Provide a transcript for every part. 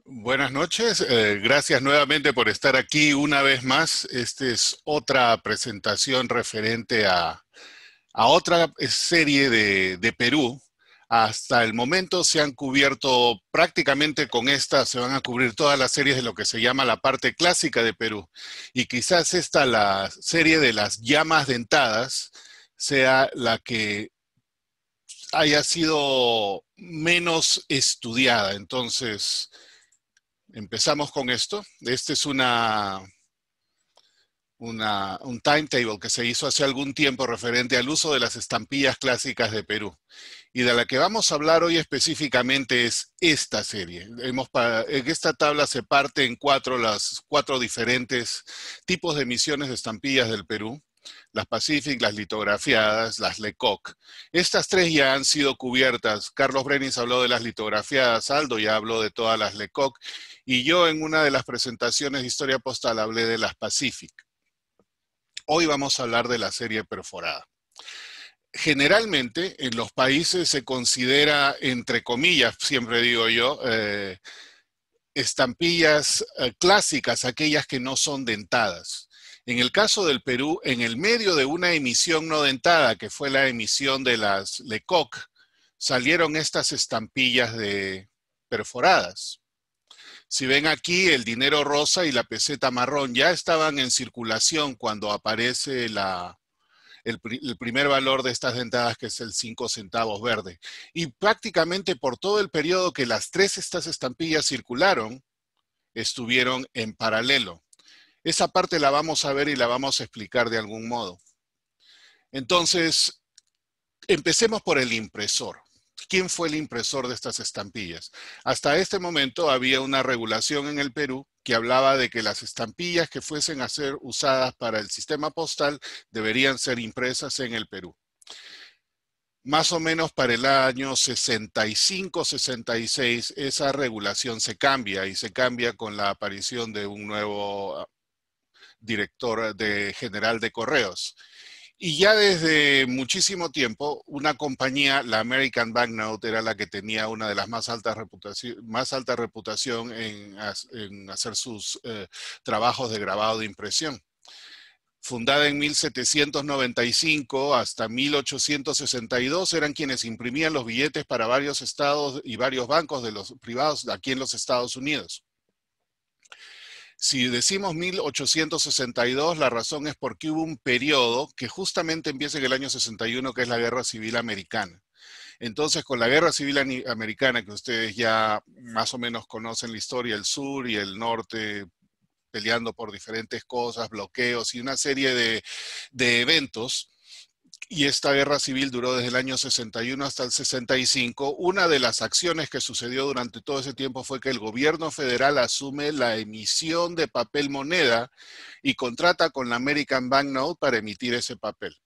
Buenas noches, gracias nuevamente por estar aquí una vez más. Esta es otra presentación referente a otra serie de Perú. Hasta el momento se han cubierto prácticamente con esta, se van a cubrir todas las series de lo que se llama la parte clásica de Perú. Y quizás esta, la serie de las llamas dentadas, sea la que haya sido menos estudiada. Entonces, empezamos con esto. Este es un timetable que se hizo hace algún tiempo referente al uso de las estampillas clásicas de Perú. Y de la que vamos a hablar hoy específicamente es esta serie. En esta tabla se parte en las cuatro diferentes tipos de emisiones de estampillas del Perú. Las Pacific, las litografiadas, las Lecoq. Estas tres ya han sido cubiertas. Carlos Brenis habló de las litografiadas, Aldo ya habló de todas las Lecoq, y yo en una de las presentaciones de Historia Postal hablé de las Pacific. Hoy vamos a hablar de la serie perforada. Generalmente en los países se considera, entre comillas, siempre digo yo, estampillas clásicas, aquellas que no son dentadas. En el caso del Perú, en el medio de una emisión no dentada, que fue la emisión de las Lecoq, salieron estas estampillas perforadas. Si ven aquí, el dinero rosa y la peseta marrón ya estaban en circulación cuando aparece el primer valor de estas dentadas, que es el 5 centavos verde. Y prácticamente por todo el periodo que estas estampillas circularon, estuvieron en paralelo. Esa parte la vamos a ver y la vamos a explicar de algún modo. Entonces, empecemos por el impresor. ¿Quién fue el impresor de estas estampillas? Hasta este momento había una regulación en el Perú que hablaba de que las estampillas que fuesen a ser usadas para el sistema postal deberían ser impresas en el Perú. Más o menos para el año 65-66, esa regulación se cambia, y se cambia con la aparición de un nuevo director general de correos. Y ya desde muchísimo tiempo, una compañía, la American Banknote, era la que tenía una de las más alta reputación en hacer sus trabajos de grabado de impresión. Fundada en 1795 hasta 1862, eran quienes imprimían los billetes para varios estados y varios bancos de los privados aquí en los Estados Unidos. Si decimos 1862, la razón es porque hubo un periodo que justamente empieza en el año 61, que es la Guerra Civil Americana. Entonces, con la Guerra Civil Americana, que ustedes ya más o menos conocen la historia, el sur y el norte peleando por diferentes cosas, bloqueos y una serie de eventos, y esta guerra civil duró desde el año 61 hasta el 65, una de las acciones que sucedió durante todo ese tiempo fue que el gobierno federal asume la emisión de papel moneda y contrata con la American Banknote para emitir ese papel.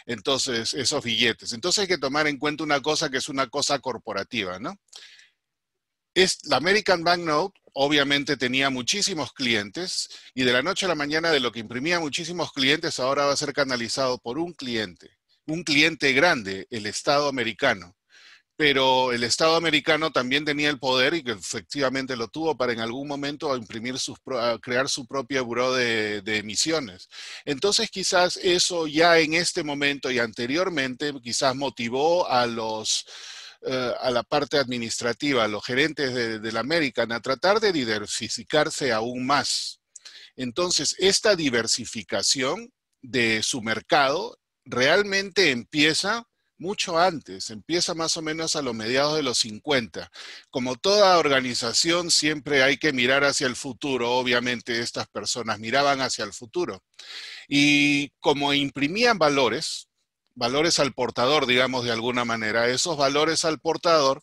Entonces, esos billetes. Entonces hay que tomar en cuenta una cosa que es una cosa corporativa, ¿no? La American Banknote obviamente tenía muchísimos clientes, y de la noche a la mañana, de lo que imprimía muchísimos clientes, ahora va a ser canalizado por un cliente grande, el Estado americano. Pero el Estado americano también tenía el poder, y que efectivamente lo tuvo, para en algún momento crear su propio buró de emisiones. Entonces quizás eso ya en este momento y anteriormente quizás motivó a la parte administrativa, a los gerentes de la American, a tratar de diversificarse aún más. Entonces, esta diversificación de su mercado realmente empieza mucho antes, empieza más o menos a los mediados de los 50. Como toda organización, siempre hay que mirar hacia el futuro. Obviamente, estas personas miraban hacia el futuro. Y como imprimían valores al portador, digamos de alguna manera, esos valores al portador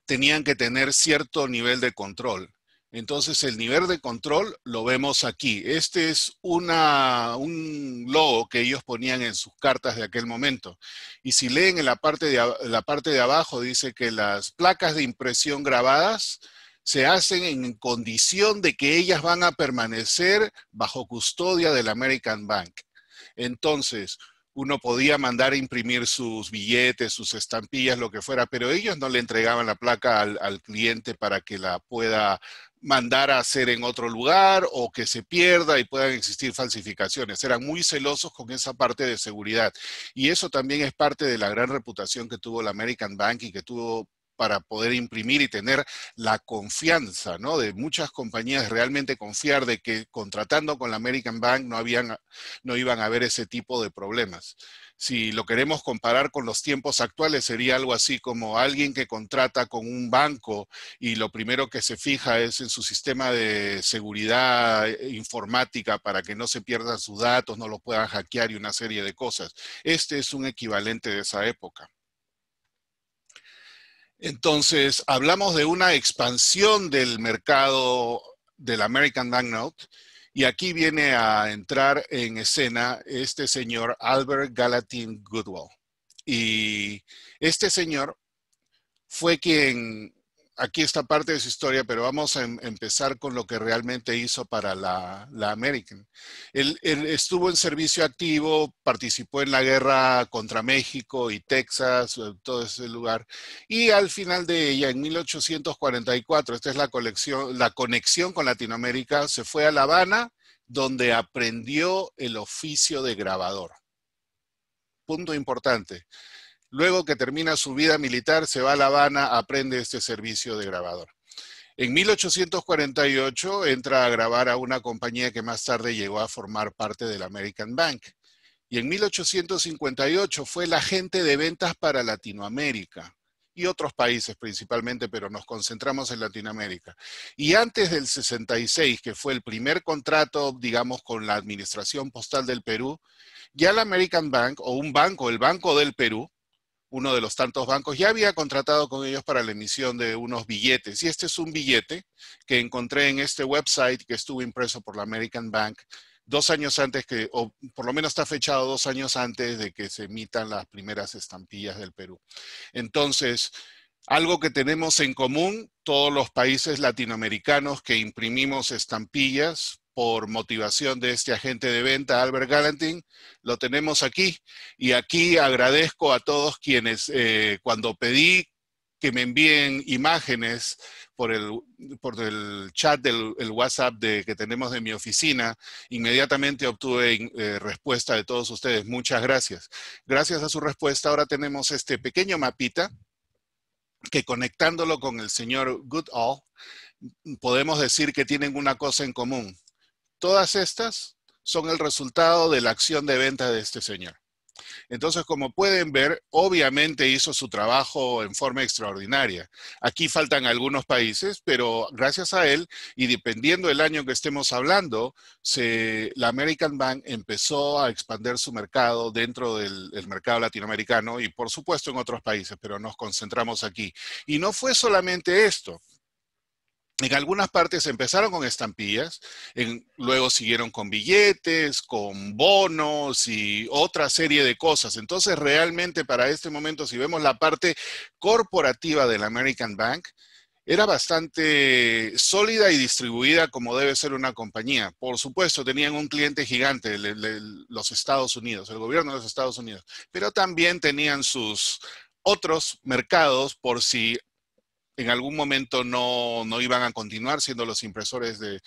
tenían que tener cierto nivel de control. Entonces el nivel de control lo vemos aquí. Este es un logo que ellos ponían en sus cartas de aquel momento. Y si leen en la parte de abajo, dice que las placas de impresión grabadas se hacen en condición de que ellas van a permanecer bajo custodia del American Bank. Entonces, uno podía mandar a imprimir sus billetes, sus estampillas, lo que fuera, pero ellos no le entregaban la placa al cliente para que la pueda mandar a hacer en otro lugar o que se pierda y puedan existir falsificaciones. Eran muy celosos con esa parte de seguridad. Y eso también es parte de la gran reputación que tuvo la American Bank y que tuvo para poder imprimir y tener la confianza, ¿no? De muchas compañías realmente confiar de que contratando con la American Bank no iban a haber ese tipo de problemas. Si lo queremos comparar con los tiempos actuales, sería algo así como alguien que contrata con un banco y lo primero que se fija es en su sistema de seguridad informática para que no se pierdan sus datos, no lo puedan hackear y una serie de cosas. Este es un equivalente de esa época. Entonces, hablamos de una expansión del mercado del American Banknote y aquí viene a entrar en escena este señor Albert Gallatin Goodwell. Y este señor fue quien, aquí está parte de su historia, pero vamos a empezar con lo que realmente hizo para la American. Él estuvo en servicio activo, participó en la guerra contra México y Texas, todo ese lugar, y al final de ella, en 1844, esta es la conexión con Latinoamérica, se fue a La Habana, donde aprendió el oficio de grabador. Punto importante. Luego que termina su vida militar, se va a La Habana, aprende este servicio de grabador. En 1848 entra a grabar a una compañía que más tarde llegó a formar parte del American Bank. Y en 1858 fue el agente de ventas para Latinoamérica y otros países principalmente, pero nos concentramos en Latinoamérica. Y antes del 66, que fue el primer contrato, digamos, con la Administración Postal del Perú, ya el American Bank, o un banco, el Banco del Perú, uno de los tantos bancos, ya había contratado con ellos para la emisión de unos billetes. Y este es un billete que encontré en este website que estuvo impreso por la American Bank 2 años antes que, o por lo menos está fechado 2 años antes de que se emitan las primeras estampillas del Perú. Entonces, algo que tenemos en común, todos los países latinoamericanos que imprimimos estampillas por motivación de este agente de venta, Albert Gallatin, lo tenemos aquí. Y aquí agradezco a todos quienes, cuando pedí que me envíen imágenes por el chat del WhatsApp que tenemos de mi oficina, inmediatamente obtuve respuesta de todos ustedes. Muchas gracias. Gracias a su respuesta, ahora tenemos este pequeño mapita que conectándolo con el señor Goodall, podemos decir que tienen una cosa en común. Todas estas son el resultado de la acción de venta de este señor. Entonces, como pueden ver, obviamente hizo su trabajo en forma extraordinaria. Aquí faltan algunos países, pero gracias a él, y dependiendo del año que estemos hablando, la American Bank empezó a expandir su mercado dentro del mercado latinoamericano y por supuesto en otros países, pero nos concentramos aquí. Y no fue solamente esto. En algunas partes empezaron con estampillas, luego siguieron con billetes, con bonos y otra serie de cosas. Entonces, realmente para este momento, si vemos la parte corporativa del American Bank, era bastante sólida y distribuida como debe ser una compañía. Por supuesto, tenían un cliente gigante, los Estados Unidos, el gobierno de los Estados Unidos, pero también tenían sus otros mercados por si en algún momento no iban a continuar siendo los impresores de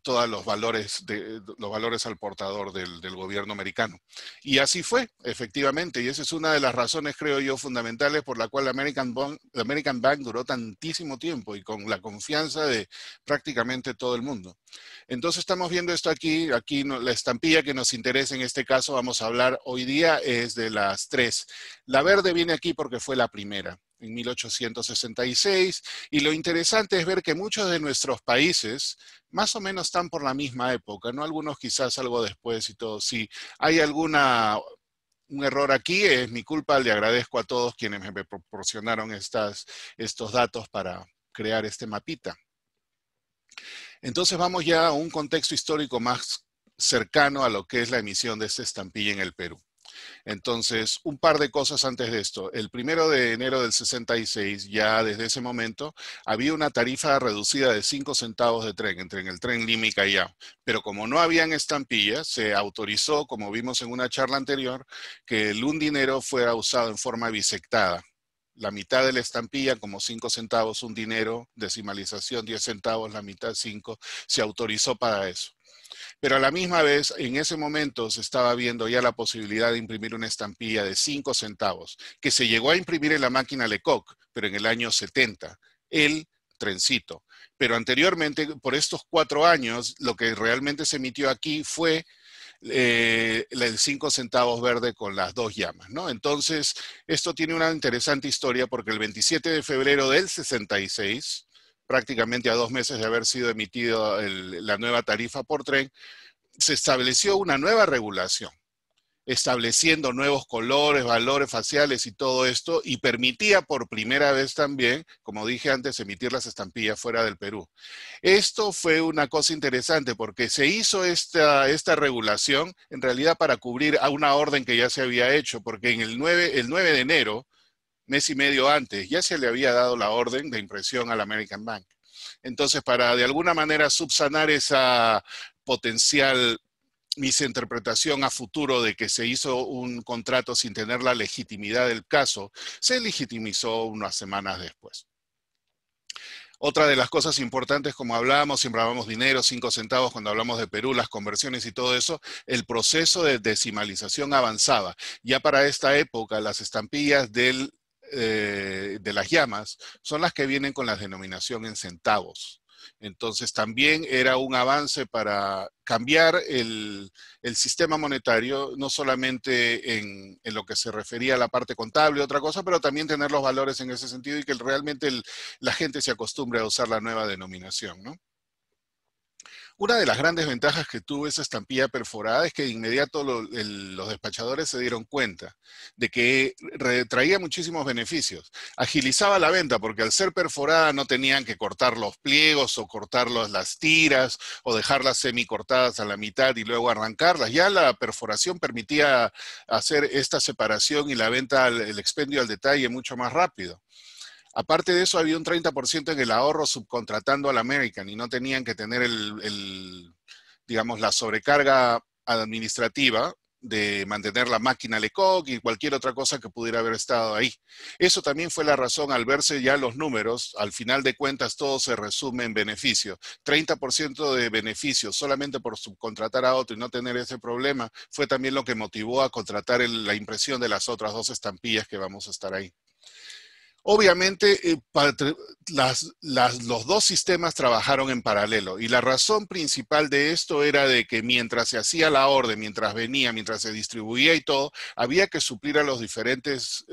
todos los valores al portador del gobierno americano. Y así fue, efectivamente, y esa es una de las razones, creo yo, fundamentales por la cual la American Bank duró tantísimo tiempo y con la confianza de prácticamente todo el mundo. Entonces estamos viendo esto aquí la estampilla que nos interesa en este caso, vamos a hablar hoy día, es de las tres. La verde viene aquí porque fue la primera, en 1866, y lo interesante es ver que muchos de nuestros países más o menos están por la misma época, ¿no? Algunos quizás algo después y todo. Si hay un error aquí, es mi culpa, le agradezco a todos quienes me proporcionaron estos datos para crear este mapita. Entonces vamos ya a un contexto histórico más cercano a lo que es la emisión de esta estampilla en el Perú. Entonces, un par de cosas antes de esto. El 1 de enero del 66, ya desde ese momento, había una tarifa reducida de 5 centavos de tren entre el tren Lima y Callao. Pero como no habían estampillas, se autorizó, como vimos en una charla anterior, que el un dinero fuera usado en forma bisectada. La mitad de la estampilla, como 5 centavos, un dinero, decimalización 10 centavos, la mitad 5, se autorizó para eso. Pero a la misma vez, en ese momento se estaba viendo ya la posibilidad de imprimir una estampilla de 5 centavos, que se llegó a imprimir en la máquina Lecoq, pero en el año 70, el trencito. Pero anteriormente, por estos 4 años, lo que realmente se emitió aquí fue el 5 centavos verde con las 2 llamas, ¿no? Entonces, esto tiene una interesante historia porque el 27 de febrero del 66, prácticamente a 2 meses de haber sido emitido la nueva tarifa por tren, se estableció una nueva regulación, estableciendo nuevos colores, valores faciales y todo esto, y permitía por primera vez también, como dije antes, emitir las estampillas fuera del Perú. Esto fue una cosa interesante porque se hizo esta regulación en realidad para cubrir a una orden que ya se había hecho, porque en el 9 de enero, mes y medio antes, ya se le había dado la orden de impresión al American Bank. Entonces, para de alguna manera subsanar esa potencial misinterpretación a futuro de que se hizo un contrato sin tener la legitimidad del caso, se legitimizó unas semanas después. Otra de las cosas importantes, como hablábamos, siempre hablamos dinero, 5 centavos, cuando hablamos de Perú, las conversiones y todo eso, el proceso de decimalización avanzaba. Ya para esta época, las estampillas de las llamas son las que vienen con la denominación en centavos. Entonces también era un avance para cambiar el sistema monetario, no solamente en lo que se refería a la parte contable, otra cosa, pero también tener los valores en ese sentido y que realmente la gente se acostumbre a usar la nueva denominación, ¿no? Una de las grandes ventajas que tuvo esa estampilla perforada es que de inmediato los despachadores se dieron cuenta de que traía muchísimos beneficios. Agilizaba la venta porque al ser perforada no tenían que cortar los pliegos o cortar las tiras o dejarlas semicortadas a la mitad y luego arrancarlas. Ya la perforación permitía hacer esta separación y la venta, el expendio al detalle mucho más rápido. Aparte de eso, había un 30% en el ahorro subcontratando al American y no tenían que tener digamos, la sobrecarga administrativa de mantener la máquina Lecoq y cualquier otra cosa que pudiera haber estado ahí. Eso también fue la razón al verse ya los números, al final de cuentas todo se resume en beneficio. 30% de beneficio solamente por subcontratar a otro y no tener ese problema fue también lo que motivó a contratar la impresión de las otras 2 estampillas que vamos a estar ahí. Obviamente, los 2 sistemas trabajaron en paralelo y la razón principal de esto era de que mientras se hacía la orden, mientras venía, mientras se distribuía y todo, había que suplir a los diferentes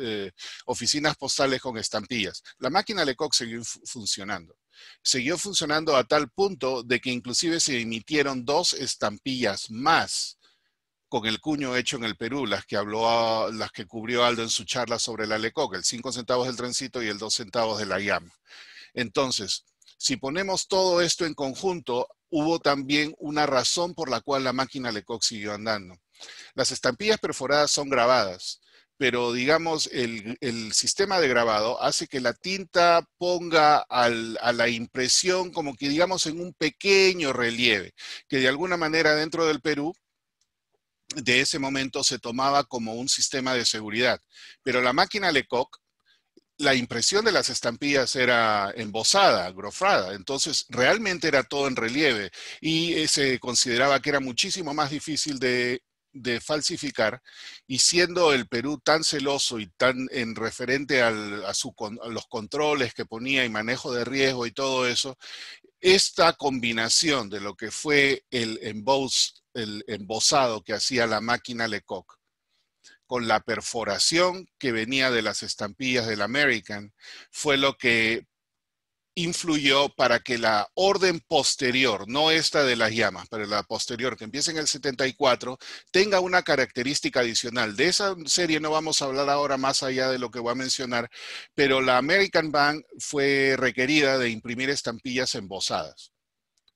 oficinas postales con estampillas. La máquina Lecoq siguió funcionando. Siguió funcionando a tal punto de que inclusive se emitieron 2 estampillas más con el cuño hecho en el Perú, las que cubrió Aldo en su charla sobre la Lecoq, el 5 centavos del trencito y el 2 centavos de la llama. Entonces, si ponemos todo esto en conjunto, hubo también una razón por la cual la máquina Lecoq siguió andando. Las estampillas perforadas son grabadas, pero digamos el sistema de grabado hace que la tinta ponga a la impresión como que digamos en un pequeño relieve, que de alguna manera dentro del Perú de ese momento se tomaba como un sistema de seguridad. Pero la máquina Lecoq, la impresión de las estampillas era embosada, grofrada, entonces realmente era todo en relieve y se consideraba que era muchísimo más difícil de falsificar, y siendo el Perú tan celoso y tan en referente a los controles que ponía y manejo de riesgo y todo eso, esta combinación de lo que fue el embosado que hacía la máquina Lecoq con la perforación que venía de las estampillas del American fue lo que influyó para que la orden posterior, no esta de las llamas, pero la posterior que empieza en el 74, tenga una característica adicional. De esa serie no vamos a hablar ahora más allá de lo que voy a mencionar, pero la American Bank fue requerida de imprimir estampillas embosadas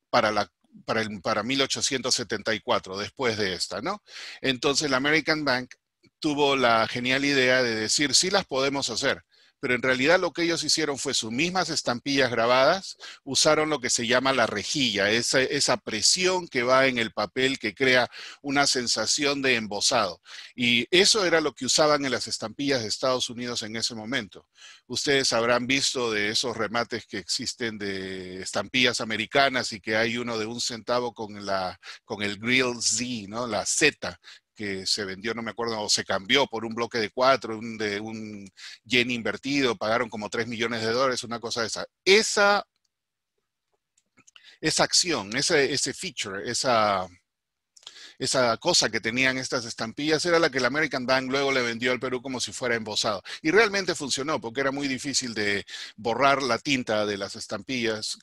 para 1874, después de esta, ¿no? Entonces la American Bank tuvo la genial idea de decir, sí las podemos hacer, pero en realidad lo que ellos hicieron fue sus mismas estampillas grabadas, usaron lo que se llama la rejilla, esa presión que va en el papel que crea una sensación de embosado. Y eso era lo que usaban en las estampillas de Estados Unidos en ese momento. Ustedes habrán visto de esos remates que existen de estampillas americanas y que hay uno de 1 centavo con el Grill Z, ¿no? La Z, que se vendió, no me acuerdo, o se cambió por un bloque de 4, de un yen invertido, pagaron como $3 millones, una cosa de esa. Esa acción, ese feature, esa cosa que tenían estas estampillas era la que el American Bank luego le vendió al Perú como si fuera embosado. Y realmente funcionó porque era muy difícil de borrar la tinta de las estampillas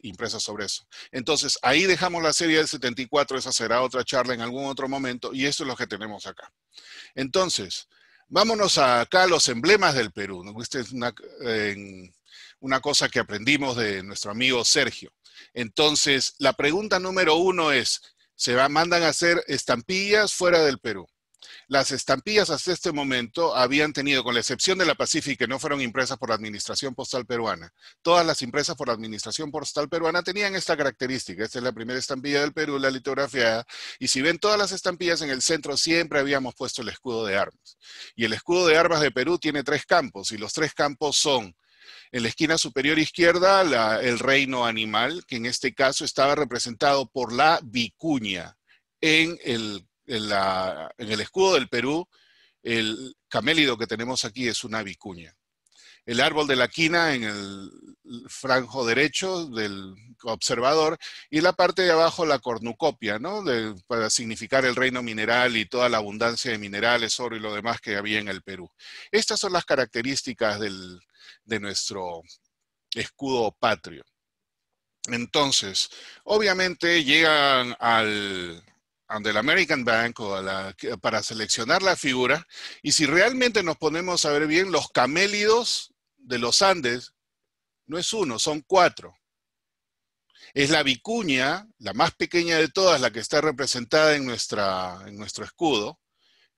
impresas sobre eso. Entonces, ahí dejamos la serie del 74, esa será otra charla en algún otro momento, y esto es lo que tenemos acá. Entonces, vámonos acá a los emblemas del Perú. Esta es una cosa que aprendimos de nuestro amigo Sergio. Entonces, la pregunta número 1 es, mandan a hacer estampillas fuera del Perú. Las estampillas hasta este momento habían tenido, con la excepción de la Pacific, que no fueron impresas por la Administración Postal Peruana, todas las impresas por la Administración Postal Peruana tenían esta característica. Esta es la primera estampilla del Perú, la litografiada, y si ven todas las estampillas en el centro siempre habíamos puesto el escudo de armas. Y el escudo de armas de Perú tiene 3 campos, y los 3 campos son: en la esquina superior izquierda, el reino animal, que en este caso estaba representado por la vicuña. En el escudo del Perú, el camélido que tenemos aquí es una vicuña. El árbol de la quina en el franjo derecho del observador, y la parte de abajo la cornucopia, ¿no? Para significar el reino mineral y toda la abundancia de minerales, oro y lo demás que había en el Perú. Estas son las características de nuestro escudo patrio. Entonces, obviamente llegan al American Bank para seleccionar la figura, y si realmente nos ponemos a ver bien, los camélidos de los Andes no es uno, son 4. Es la vicuña, la más pequeña de todas, la que está representada en nuestro escudo.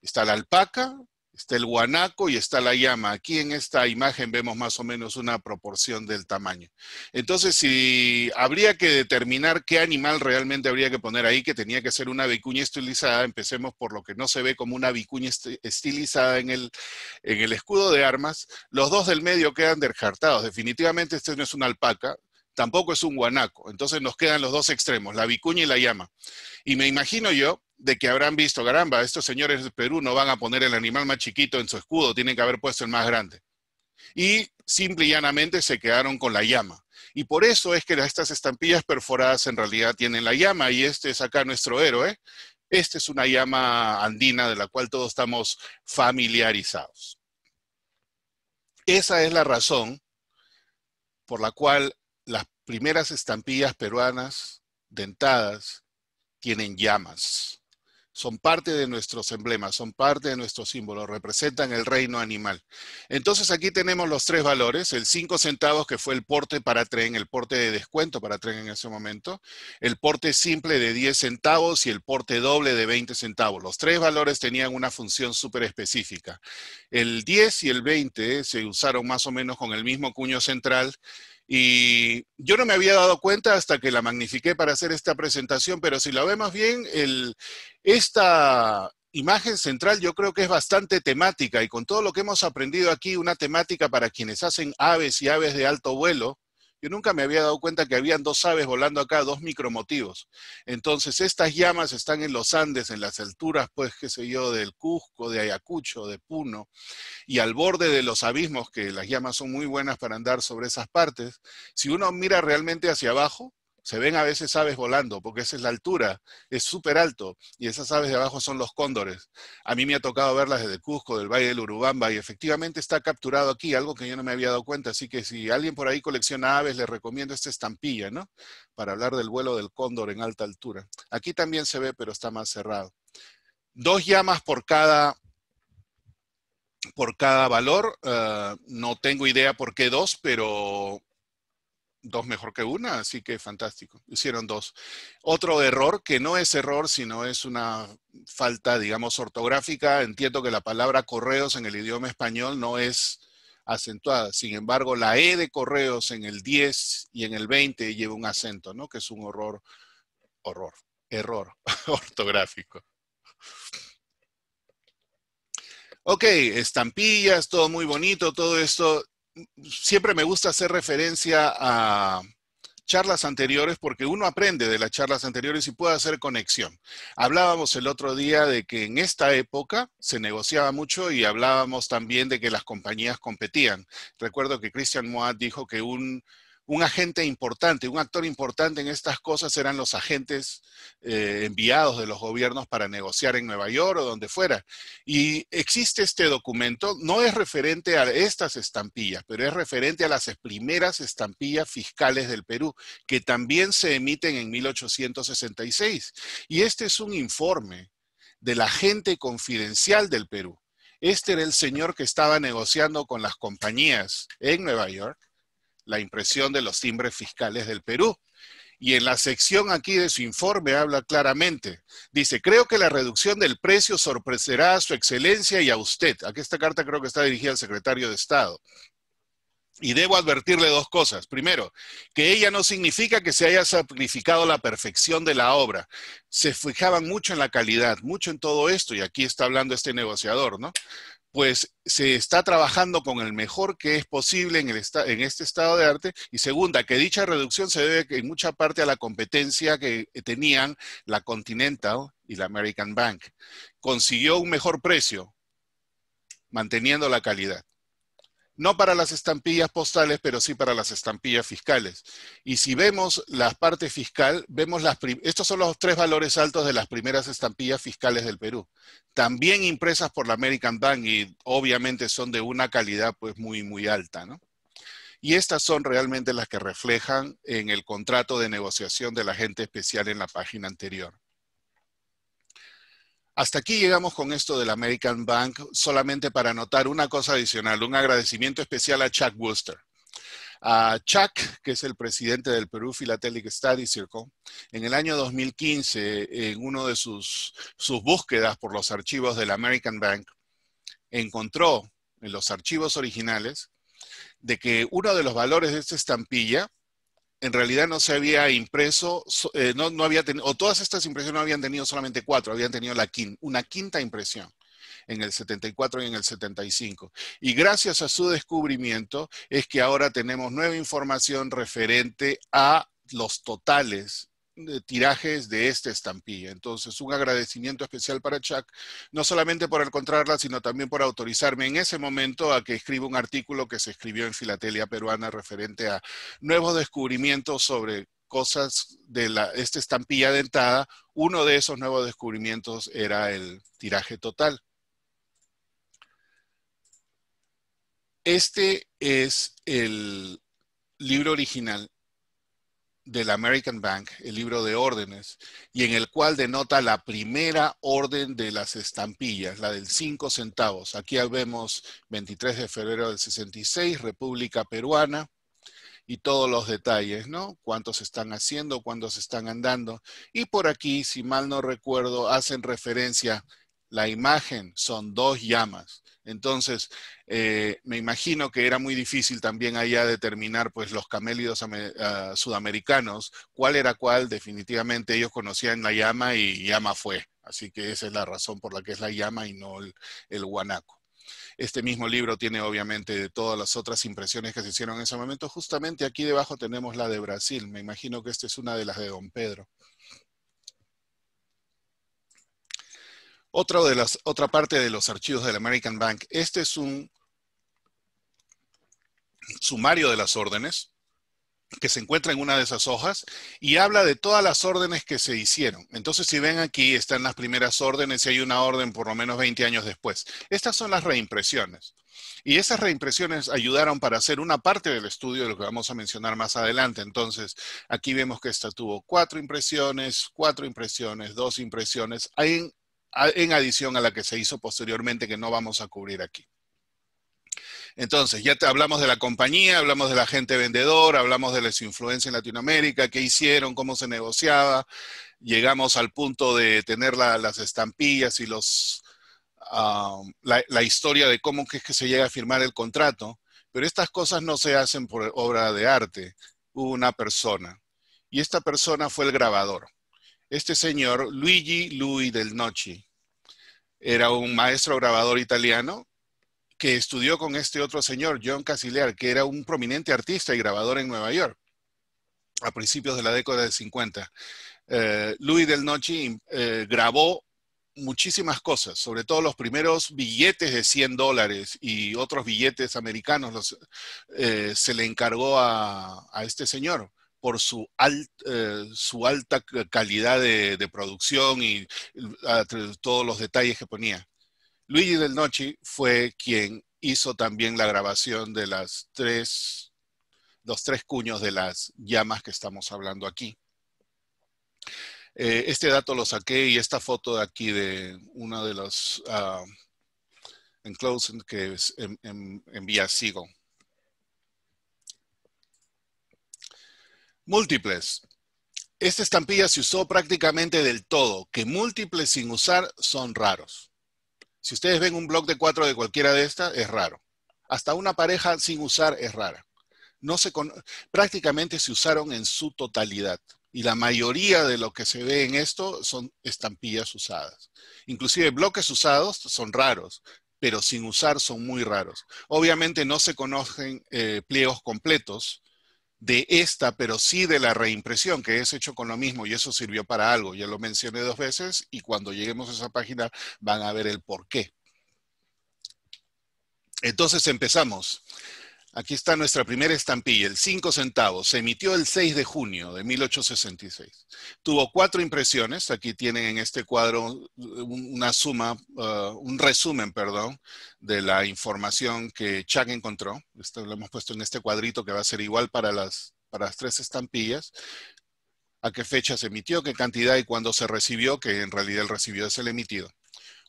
Está la alpaca, está el guanaco y está la llama. Aquí en esta imagen vemos más o menos una proporción del tamaño. Entonces, si habría que determinar qué animal realmente habría que poner ahí, que tenía que ser una vicuña estilizada, empecemos por lo que no se ve como una vicuña estilizada en el escudo de armas. Los 2 del medio quedan descartados. Definitivamente este no es una alpaca, tampoco es un guanaco. Entonces nos quedan los 2 extremos, la vicuña y la llama. Y me imagino yo de que habrán visto, caramba, estos señores de Perú no van a poner el animal más chiquito en su escudo, tienen que haber puesto el más grande. Y simple y llanamente se quedaron con la llama. Y por eso es que estas estampillas perforadas en realidad tienen la llama, y este es acá nuestro héroe. Esta es una llama andina de la cual todos estamos familiarizados. Esa es la razón por la cual las primeras estampillas peruanas dentadas tienen llamas. Son parte de nuestros emblemas, son parte de nuestros símbolos, representan el reino animal. Entonces aquí tenemos los 3 valores: el 5 centavos, que fue el porte para tren, el porte de descuento para tren en ese momento, el porte simple de 10 centavos y el porte doble de 20 centavos. Los 3 valores tenían una función súper específica. El 10 y el 20 se usaron más o menos con el mismo cuño central, y yo no me había dado cuenta hasta que la magnifiqué para hacer esta presentación, pero si la vemos bien, esta imagen central yo creo que es bastante temática, y con todo lo que hemos aprendido aquí, una temática para quienes hacen aves y aves de alto vuelo. Yo nunca me había dado cuenta que habían 2 aves volando acá, 2 micromotivos. Entonces, estas llamas están en los Andes, en las alturas, pues, qué sé yo, del Cusco, de Ayacucho, de Puno, y al borde de los abismos, que las llamas son muy buenas para andar sobre esas partes. Si uno mira realmente hacia abajo, se ven a veces aves volando, porque esa es la altura, es súper alto, y esas aves de abajo son los cóndores. A mí me ha tocado verlas desde Cusco, del Valle del Urubamba, y efectivamente está capturado aquí, algo que yo no me había dado cuenta. Así que si alguien por ahí colecciona aves, les recomiendo esta estampilla, ¿no? Para hablar del vuelo del cóndor en alta altura. Aquí también se ve, pero está más cerrado. 2 llamas por cada valor. No tengo idea por qué 2, pero dos mejor que una, así que fantástico. Hicieron dos. Otro error, que no es error, sino es una falta, digamos, ortográfica. Entiendo que la palabra correos en el idioma español no es acentuada. Sin embargo, la E de correos en el 10 y en el 20 lleva un acento, ¿no? Que es un error ortográfico. Ok, estampillas, todo muy bonito, todo esto. Siempre me gusta hacer referencia a charlas anteriores porque uno aprende de las charlas anteriores y puede hacer conexión. Hablábamos el otro día de que en esta época se negociaba mucho y hablábamos también de que las compañías competían. Recuerdo que Christian Moat dijo que un agente importante, un actor importante en estas cosas eran los agentes enviados de los gobiernos para negociar en Nueva York o donde fuera. Y existe este documento, no es referente a estas estampillas, pero es referente a las primeras estampillas fiscales del Perú, que también se emiten en 1866. Y este es un informe del agente confidencial del Perú. Este era el señor que estaba negociando con las compañías en Nueva York la impresión de los timbres fiscales del Perú. Y en la sección aquí de su informe habla claramente. Dice, creo que la reducción del precio sorprenderá a su excelencia y a usted. Aquí esta carta creo que está dirigida al secretario de Estado. Y debo advertirle dos cosas. Primero, que ella no significa que se haya sacrificado la perfección de la obra. Se fijaban mucho en la calidad, mucho en todo esto, y aquí está hablando este negociador, ¿no? Pues se está trabajando con el mejor que es posible en este estado de arte. Y segunda, que dicha reducción se debe en mucha parte a la competencia que tenían la Continental y la American Bank. Consiguió un mejor precio, manteniendo la calidad. No para las estampillas postales, pero sí para las estampillas fiscales. Y si vemos la parte fiscal, vemos estos son los tres valores altos de las primeras estampillas fiscales del Perú. También impresas por la American Bank y obviamente son de una calidad pues muy, muy alta, ¿no? Y estas son realmente las que reflejan en el contrato de negociación del agente especial en la página anterior. Hasta aquí llegamos con esto del American Bank, solamente para anotar una cosa adicional, un agradecimiento especial a Chuck Wooster. A Chuck, que es el presidente del Peru Philatelic Study Circle, en el año 2015, en uno de sus búsquedas por los archivos del American Bank, encontró en los archivos originales de que uno de los valores de esta estampilla en realidad no se había impreso, no había tenido, o todas estas impresiones no habían tenido solamente 4, habían tenido una quinta impresión en el 74 y en el 75. Y gracias a su descubrimiento es que ahora tenemos nueva información referente a los totales de tirajes de esta estampilla. Entonces, un agradecimiento especial para Chuck, no solamente por encontrarla, sino también por autorizarme en ese momento a que escriba un artículo que se escribió en Filatelia Peruana referente a nuevos descubrimientos sobre cosas de esta estampilla dentada. Uno de esos nuevos descubrimientos era el tiraje total. Este es el libro original del American Bank, el libro de órdenes, y en el cual denota la primera orden de las estampillas, la del 5 centavos. Aquí vemos 23 de febrero del 66, República Peruana, y todos los detalles, ¿no? Cuántos están haciendo, cuántos están andando. Y por aquí, si mal no recuerdo, hacen referencia, la imagen son 2 llamas. Entonces, me imagino que era muy difícil también allá determinar pues los camélidos sudamericanos, cuál era cuál. Definitivamente ellos conocían la llama y llama fue. Así que esa es la razón por la que es la llama y no el guanaco. Este mismo libro tiene obviamente todas las otras impresiones que se hicieron en ese momento. Justamente aquí debajo tenemos la de Brasil. Me imagino que esta es una de las de Don Pedro. Otra parte de los archivos del American Bank. Este es un sumario de las órdenes que se encuentra en una de esas hojas y habla de todas las órdenes que se hicieron. Entonces, si ven aquí, están las primeras órdenes y hay una orden por lo menos 20 años después. Estas son las reimpresiones. Y esas reimpresiones ayudaron para hacer una parte del estudio de lo que vamos a mencionar más adelante. Entonces, aquí vemos que esta tuvo 4 impresiones, 2 impresiones, en adición a la que se hizo posteriormente que no vamos a cubrir aquí. Entonces, ya hablamos de la compañía, hablamos del agente vendedor, hablamos de su influencia en Latinoamérica, qué hicieron, cómo se negociaba. Llegamos al punto de tener las estampillas y la historia de cómo es que se llega a firmar el contrato. Pero estas cosas no se hacen por obra de arte. Hubo una persona. Y esta persona fue el grabador. Este señor, Luigi Louis del Noci, era un maestro grabador italiano que estudió con este otro señor, John Casigliar, que era un prominente artista y grabador en Nueva York a principios de la década del 50. Louis del Noci grabó muchísimas cosas, sobre todo los primeros billetes de $100 y otros billetes americanos se le encargó a este señor por su alta calidad de producción y todos los detalles que ponía. Luigi del Noci fue quien hizo también la grabación de los tres cuños de las llamas que estamos hablando aquí. Este dato lo saqué y esta foto de aquí de uno de los enclosed que envía Sigo. Múltiples. Esta estampilla se usó prácticamente del todo, que múltiples sin usar son raros. Si ustedes ven un bloc de 4 de cualquiera de estas, es raro. Hasta una pareja sin usar es rara. Prácticamente se usaron en su totalidad. Y la mayoría de lo que se ve en esto son estampillas usadas. Inclusive bloques usados son raros, pero sin usar son muy raros. Obviamente no se conocen pliegos completos de esta, pero sí de la reimpresión, que es hecho con lo mismo, y eso sirvió para algo. Ya lo mencioné 2 veces, y cuando lleguemos a esa página van a ver el por qué. Entonces empezamos. Aquí está nuestra primera estampilla, el 5 centavos. Se emitió el 6 de junio de 1866. Tuvo 4 impresiones. Aquí tienen en este cuadro una suma, un resumen, perdón, de la información que Chuck encontró. Esto lo hemos puesto en este cuadrito que va a ser igual para las 3 estampillas. A qué fecha se emitió, qué cantidad y cuándo se recibió, que en realidad el recibido es el emitido.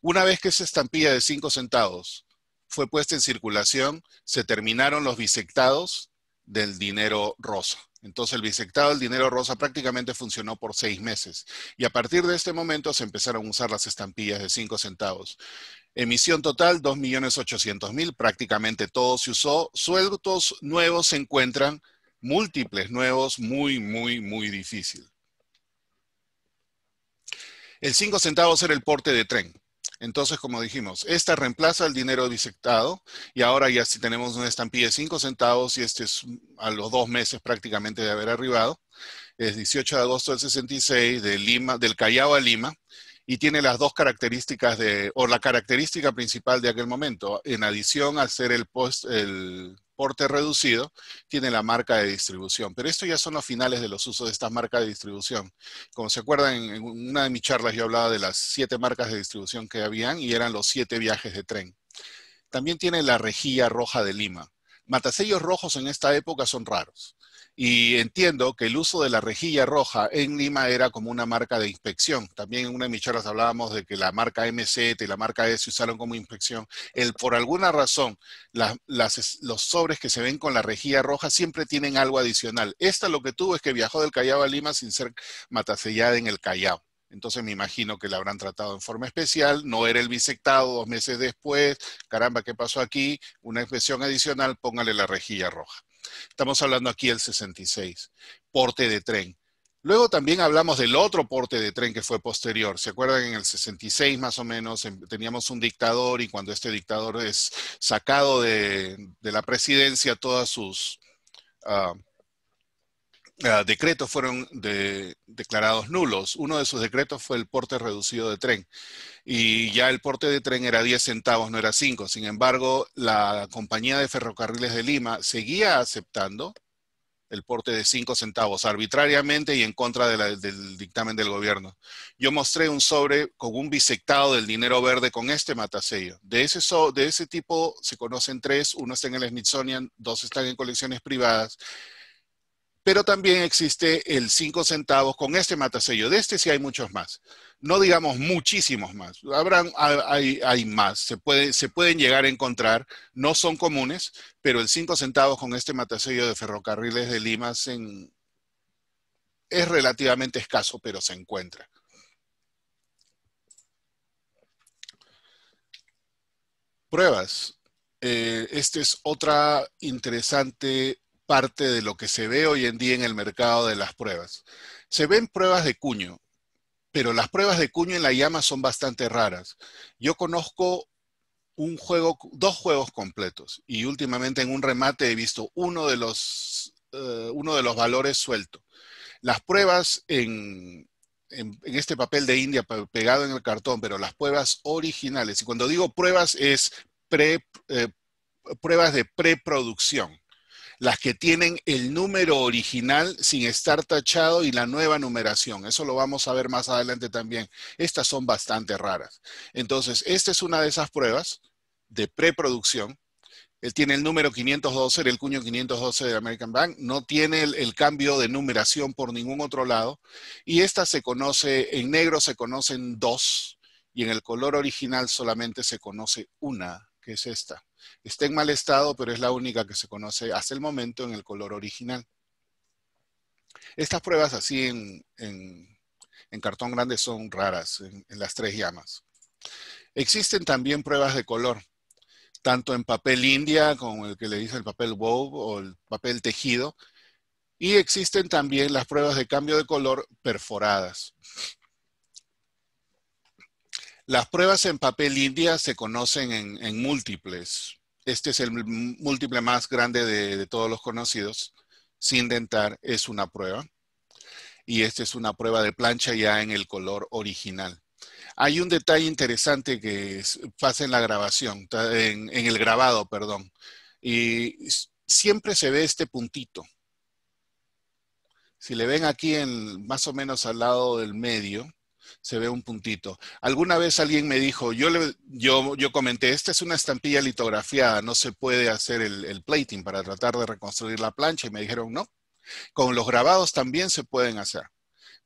Una vez que esa estampilla de 5 centavos fue puesta en circulación, se terminaron los bisectados del dinero rosa. Entonces el bisectado del dinero rosa prácticamente funcionó por 6 meses. Y a partir de este momento se empezaron a usar las estampillas de 5 centavos. Emisión total, 2.800.000, prácticamente todo se usó. Sueldos nuevos se encuentran, múltiples nuevos, muy, muy, muy difícil. El 5 centavos era el porte de tren. Entonces, como dijimos, esta reemplaza el dinero disectado y ahora ya si tenemos una estampilla de 5 centavos y este es a los 2 meses prácticamente de haber arribado, es 18 de agosto del 66 de Lima, del Callao a Lima y tiene las dos características o la característica principal de aquel momento, en adición a ser el porte reducido, tiene la marca de distribución. Pero esto ya son los finales de los usos de estas marcas de distribución. Como se acuerdan, en una de mis charlas yo hablaba de las 7 marcas de distribución que habían y eran los 7 viajes de tren. También tiene la rejilla roja de Lima. Matasellos rojos en esta época son raros. Y entiendo que el uso de la rejilla roja en Lima era como una marca de inspección. También en una de mis charlas hablábamos de que la marca MZ y la marca E se usaron como inspección. Por alguna razón, los sobres que se ven con la rejilla roja siempre tienen algo adicional. Esta lo que tuvo es que viajó del Callao a Lima sin ser matasellada en el Callao. Entonces me imagino que la habrán tratado en forma especial, no era el bisectado 2 meses después, caramba, ¿qué pasó aquí? Una inspección adicional, póngale la rejilla roja. Estamos hablando aquí del 66, porte de tren. Luego también hablamos del otro porte de tren que fue posterior. ¿Se acuerdan? En el 66 más o menos teníamos un dictador y cuando este dictador es sacado de la presidencia, todas sus decretos fueron declarados nulos. Uno de sus decretos fue el porte reducido de tren. Y ya el porte de tren era 10 centavos, no era 5. Sin embargo, la compañía de ferrocarriles de Lima seguía aceptando el porte de 5 centavos arbitrariamente y en contra del dictamen del gobierno. Yo mostré un sobre con un bisectado del dinero verde con este matasello. De ese tipo se conocen 3, uno está en el Smithsonian, 2 están en colecciones privadas. Pero también existe el 5 centavos con este matasello. De este sí hay muchos más. No digamos muchísimos más. Hay más. Se pueden llegar a encontrar. No son comunes, pero el 5 centavos con este matasello de Ferrocarriles de Lima es relativamente escaso, pero se encuentra. Pruebas. Esta es otra interesante parte de lo que se ve hoy en día en el mercado de las pruebas. Se ven pruebas de cuño, pero las pruebas de cuño en la llama son bastante raras. Yo conozco dos juegos completos y últimamente en un remate he visto uno de los valores suelto. Las pruebas en este papel de India pegado en el cartón, pero las pruebas originales, y cuando digo pruebas es pre, eh, pruebas de preproducción, las que tienen el número original sin estar tachado y la nueva numeración. Eso lo vamos a ver más adelante también. Estas son bastante raras. Entonces, esta es una de esas pruebas de preproducción. Él tiene el número 512, el cuño 512 de American Bank, no tiene el cambio de numeración por ningún otro lado, y esta se conoce, en negro se conocen dos, y en el color original solamente se conoce una, que es esta. Está en mal estado, pero es la única que se conoce hasta el momento en el color original. Estas pruebas así en cartón grande son raras, en las tres llamas. Existen también pruebas de color, tanto en papel India, como el que le dice el papel wove o el papel tejido, y existen también las pruebas de cambio de color perforadas. Las pruebas en papel India se conocen en múltiples. Este es el múltiple más grande de todos los conocidos. Sin dentar es una prueba. Y esta es una prueba de plancha ya en el color original. Hay un detalle interesante que pasa en la grabación, en el grabado, perdón. Y siempre se ve este puntito. Si le ven aquí más o menos al lado del medio, se ve un puntito. Alguna vez alguien me dijo, yo comenté, esta es una estampilla litografiada, no se puede hacer el plating para tratar de reconstruir la plancha. Y me dijeron, no, con los grabados también se pueden hacer,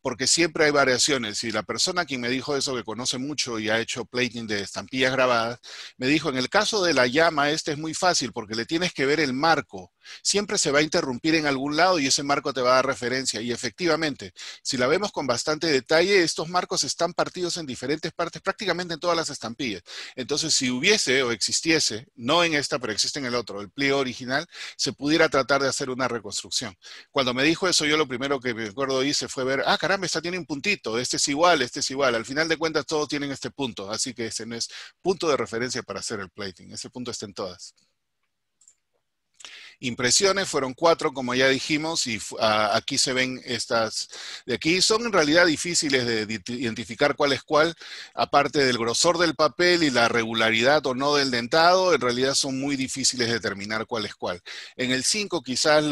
porque siempre hay variaciones. Y la persona quien me dijo eso, que conoce mucho y ha hecho plating de estampillas grabadas, me dijo, en el caso de la llama, este es muy fácil porque le tienes que ver el marco. Siempre se va a interrumpir en algún lado y ese marco te va a dar referencia. Y efectivamente, si la vemos con bastante detalle, estos marcos están partidos en diferentes partes, prácticamente en todas las estampillas. Entonces, si hubiese o existiese, no en esta, pero existe en el otro, el pliego original, se pudiera tratar de hacer una reconstrucción. Cuando me dijo eso, yo lo primero que me acuerdo hice fue ver, caramba, esta tiene un puntito, este es igual, este es igual. Al final de cuentas, todos tienen este punto, así que ese no es punto de referencia para hacer el plating. Ese punto está en todas. Impresiones fueron 4, como ya dijimos, y aquí se ven estas de aquí. Son en realidad difíciles de identificar cuál es cuál, aparte del grosor del papel y la regularidad o no del dentado, en realidad son muy difíciles de determinar cuál es cuál. En el 5 quizás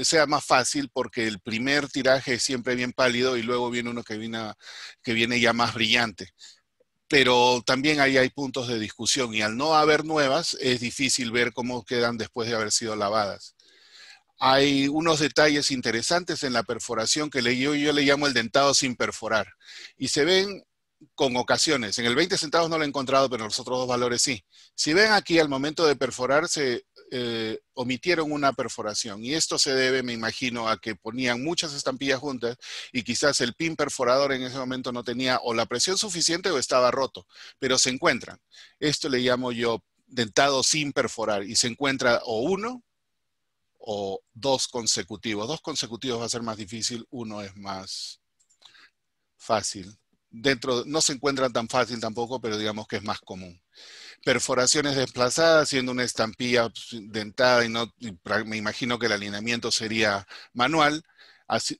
sea más fácil porque el primer tiraje es siempre bien pálido y luego viene uno que viene ya más brillante. Pero también ahí hay puntos de discusión y al no haber nuevas es difícil ver cómo quedan después de haber sido lavadas. Hay unos detalles interesantes en la perforación que yo le llamo el dentado sin perforar y se ven con ocasiones. En el 20 centavos no lo he encontrado, pero en los otros dos valores sí. Si ven aquí al momento de perforar se omitieron una perforación y esto se debe, me imagino, a que ponían muchas estampillas juntas y quizás el pin perforador en ese momento no tenía o la presión suficiente o estaba roto, pero se encuentran. Esto le llamo yo dentado sin perforar y se encuentra o uno o dos consecutivos. Dos consecutivos va a ser más difícil, uno es más fácil. No se encuentran tan fácil tampoco, pero digamos que es más común. Perforaciones desplazadas, siendo una estampilla dentada y me imagino que el alineamiento sería manual,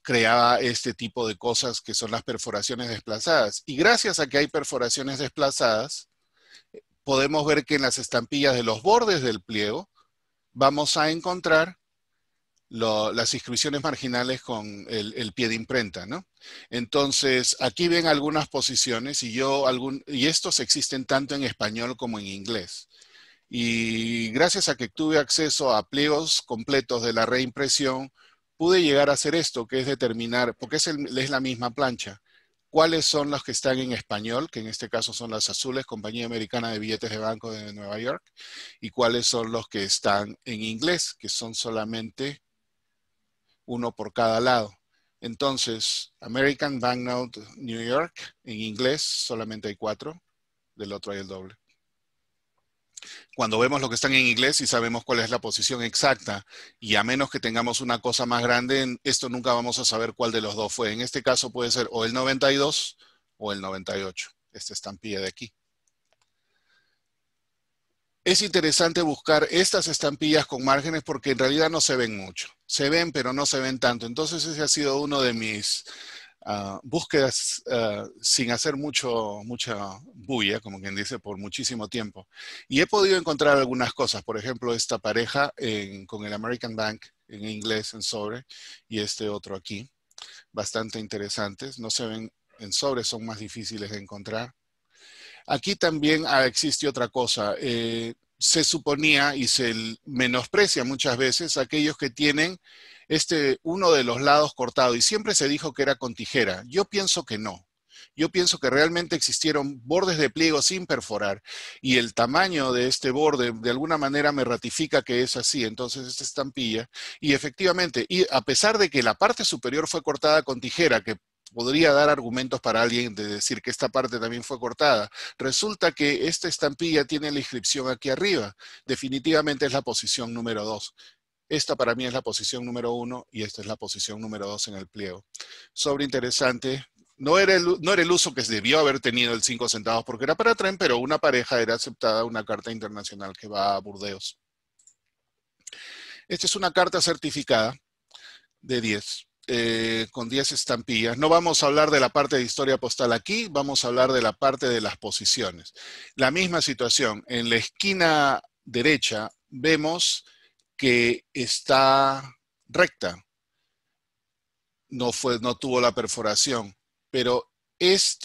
creaba este tipo de cosas que son las perforaciones desplazadas. Y gracias a que hay perforaciones desplazadas, podemos ver que en las estampillas de los bordes del pliego vamos a encontrar las inscripciones marginales con el pie de imprenta, ¿no? Entonces, aquí ven algunas posiciones y estos existen tanto en español como en inglés. Y gracias a que tuve acceso a pliegos completos de la reimpresión, pude llegar a hacer esto, que es determinar, porque es la misma plancha, cuáles son los que están en español, que en este caso son las azules, Compañía Americana de Billetes de Banco de Nueva York, y cuáles son los que están en inglés, que son solamente uno por cada lado. Entonces, American Banknote New York, en inglés solamente hay 4, del otro hay el doble. Cuando vemos lo que están en inglés y sabemos cuál es la posición exacta, y a menos que tengamos una cosa más grande, esto nunca vamos a saber cuál de los dos fue. En este caso puede ser o el 92 o el 98, esta estampilla de aquí. Es interesante buscar estas estampillas con márgenes porque en realidad no se ven mucho. Se ven, pero no se ven tanto. Entonces ese ha sido uno de mis búsquedas sin hacer mucha bulla, como quien dice, por muchísimo tiempo. Y he podido encontrar algunas cosas. Por ejemplo, esta pareja con el American Bank en inglés en sobre y este otro aquí. Bastante interesantes. No se ven en sobre, son más difíciles de encontrar. Aquí también existe otra cosa. Se suponía y se menosprecia muchas veces a aquellos que tienen uno de los lados cortado y siempre se dijo que era con tijera. Yo pienso que no. Yo pienso que realmente existieron bordes de pliego sin perforar y el tamaño de este borde de alguna manera me ratifica que es así. Entonces esta estampilla y efectivamente, y a pesar de que la parte superior fue cortada con tijera, que podría dar argumentos para alguien de decir que esta parte también fue cortada. Resulta que esta estampilla tiene la inscripción aquí arriba. Definitivamente es la posición número 2. Esta para mí es la posición número 1 y esta es la posición número 2 en el pliego. Sobre interesante. No era el uso que debió haber tenido el 5 centavos porque era para tren, pero una pareja era aceptada una carta internacional que va a Burdeos. Esta es una carta certificada de 10. Con 10 estampillas. No vamos a hablar de la parte de historia postal aquí, vamos a hablar de la parte de las posiciones. La misma situación. En la esquina derecha vemos que está recta. No tuvo la perforación, pero es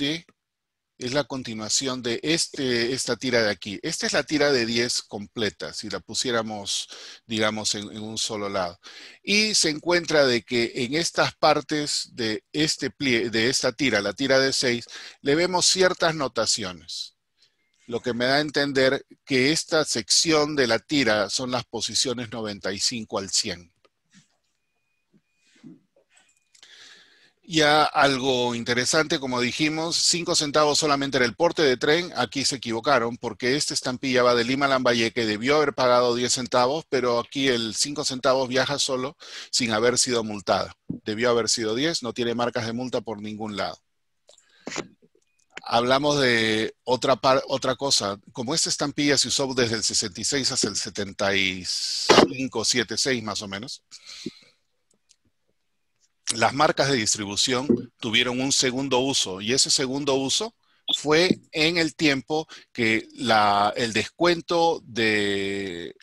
la continuación de esta tira de aquí. Esta es la tira de 10 completa, si la pusiéramos, digamos, en un solo lado. Y se encuentra de que en estas partes de esta tira, la tira de 6, le vemos ciertas notaciones. Lo que me da a entender que esta sección de la tira son las posiciones 95 al 100. Ya algo interesante, como dijimos, 5 centavos solamente era el porte de tren. Aquí se equivocaron porque esta estampilla va de Lima a Lambayeque, debió haber pagado 10 centavos, pero aquí el 5 centavos viaja solo sin haber sido multada. Debió haber sido 10, no tiene marcas de multa por ningún lado. Hablamos de otra cosa. Como esta estampilla se usó desde el 66 hasta el 75, 76 más o menos, las marcas de distribución tuvieron un segundo uso y ese segundo uso fue en el tiempo que el descuento del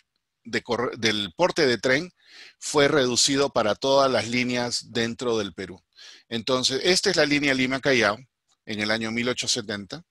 porte de tren fue reducido para todas las líneas dentro del Perú. Entonces, esta es la línea Lima-Callao en el año 1870.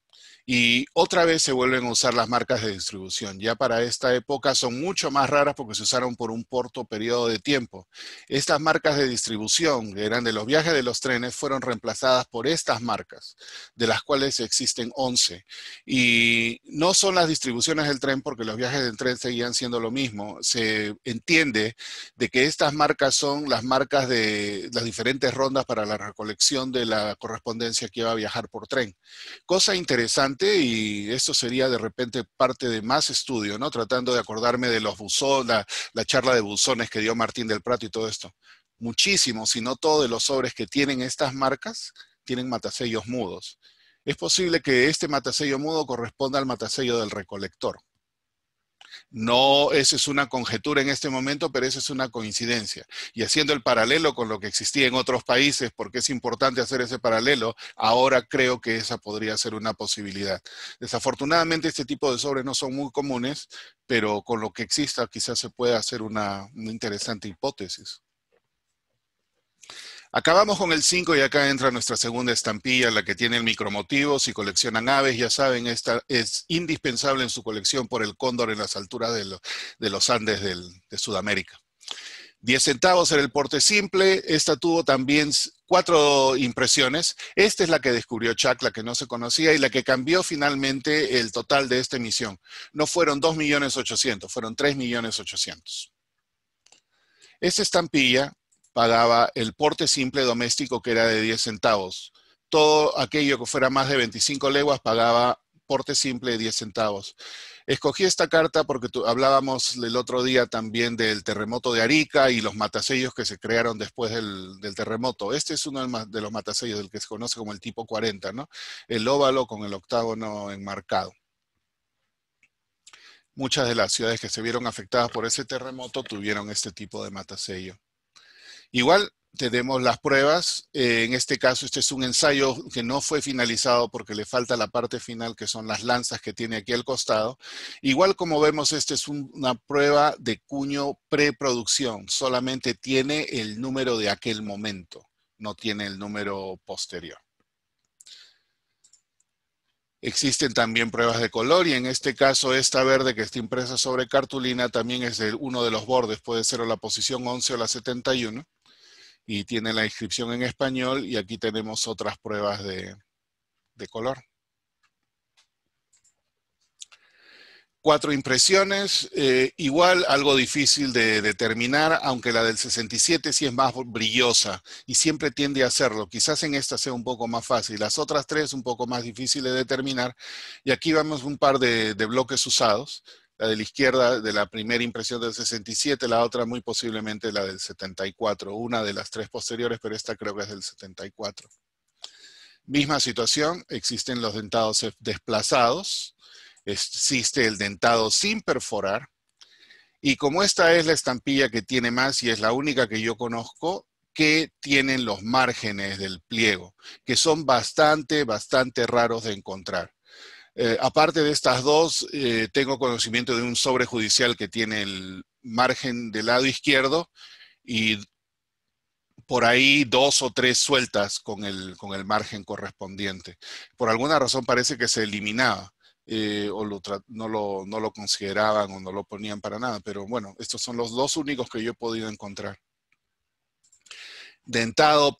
Y otra vez se vuelven a usar las marcas de distribución. Ya para esta época son mucho más raras porque se usaron por un corto periodo de tiempo. Estas marcas de distribución, que eran de los viajes de los trenes, fueron reemplazadas por estas marcas, de las cuales existen 11. Y no son las distribuciones del tren porque los viajes del tren seguían siendo lo mismo. Se entiende de que estas marcas son las marcas de las diferentes rondas para la recolección de la correspondencia que iba a viajar por tren. Cosa interesante, y esto sería de repente parte de más estudio, ¿no? Tratando de acordarme de los buzones, la charla de buzones que dio Martín del Prato y todo esto. Muchísimos, si no todos de los sobres que tienen estas marcas, tienen matasellos mudos. Es posible que este matasello mudo corresponda al matasello del recolector. No, esa es una conjetura en este momento, pero esa es una coincidencia. Y haciendo el paralelo con lo que existía en otros países, porque es importante hacer ese paralelo, ahora creo que esa podría ser una posibilidad. Desafortunadamente este tipo de sobres no son muy comunes, pero con lo que exista quizás se pueda hacer una interesante hipótesis. Acabamos con el 5 y acá entra nuestra segunda estampilla, la que tiene el micromotivo. Si coleccionan aves, ya saben, esta es indispensable en su colección por el cóndor en las alturas de los Andes de Sudamérica. 10 centavos era el porte simple. Esta tuvo también 4 impresiones. Esta es la que descubrió Chuck, la que no se conocía y la que cambió finalmente el total de esta emisión. No fueron 2.800.000, fueron 3.800.000. Esta estampilla pagaba el porte simple doméstico, que era de 10 centavos. Todo aquello que fuera más de 25 leguas pagaba porte simple de 10 centavos. Escogí esta carta porque hablábamos el otro día también del terremoto de Arica y los matasellos que se crearon después del terremoto. Este es uno de los matasellos, del que se conoce como el tipo 40, ¿no? El óvalo con el octágono enmarcado. Muchas de las ciudades que se vieron afectadas por ese terremoto tuvieron este tipo de matasello. Igual tenemos las pruebas. En este caso, este es un ensayo que no fue finalizado porque le falta la parte final, que son las lanzas que tiene aquí al costado. Igual como vemos, esta es una prueba de cuño preproducción. Solamente tiene el número de aquel momento, no tiene el número posterior. Existen también pruebas de color y en este caso esta verde que está impresa sobre cartulina también es de uno de los bordes, puede ser o la posición 11 o la 71 y tiene la inscripción en español y aquí tenemos otras pruebas de color. 4 impresiones, igual algo difícil de determinar, aunque la del 67 sí es más brillosa y siempre tiende a hacerlo. Quizás en esta sea un poco más fácil. Las otras 3 un poco más difíciles de determinar. Y aquí vemos un par de bloques usados. La de la izquierda de la primera impresión del 67, la otra muy posiblemente la del 74. Una de las 3 posteriores, pero esta creo que es del 74. Misma situación, existen los dentados desplazados. Existe el dentado sin perforar, y como esta es la estampilla que tiene más y es la única que yo conozco, que tienen los márgenes del pliego, que son bastante raros de encontrar. Aparte de estas dos, tengo conocimiento de un sobre judicial que tiene el margen del lado izquierdo y por ahí 2 o 3 sueltas con el margen correspondiente. Por alguna razón parece que se eliminaba. O no lo consideraban o no lo ponían para nada, pero bueno, estos son los 2 únicos que yo he podido encontrar. Dentado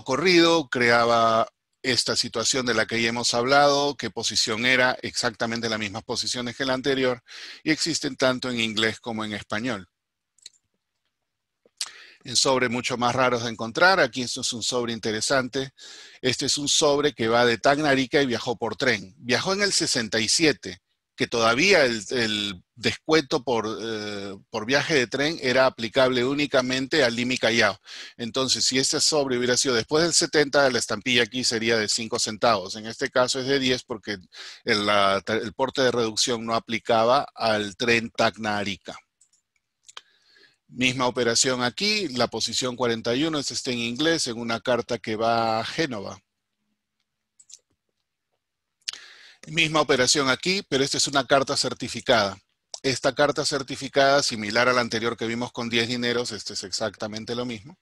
corrido creaba esta situación de la que ya hemos hablado, qué posición era, exactamente las mismas posiciones que la anterior, y existen tanto en inglés como en español. En sobre mucho más raros de encontrar. Aquí esto es un sobre interesante. Este es un sobre que va de Tacna a Arica y viajó por tren. Viajó en el 67, que todavía el descuento por viaje de tren era aplicable únicamente al Lima y Callao. Entonces, si este sobre hubiera sido después del 70, la estampilla aquí sería de 5 centavos. En este caso es de 10 porque el porte de reducción no aplicaba al tren Tacna-Arica. Misma operación aquí, la posición 41, este está en inglés, en una carta que va a Génova. Misma operación aquí, pero esta es una carta certificada. Esta carta certificada, similar a la anterior que vimos con 10 dineros, este es exactamente lo mismo.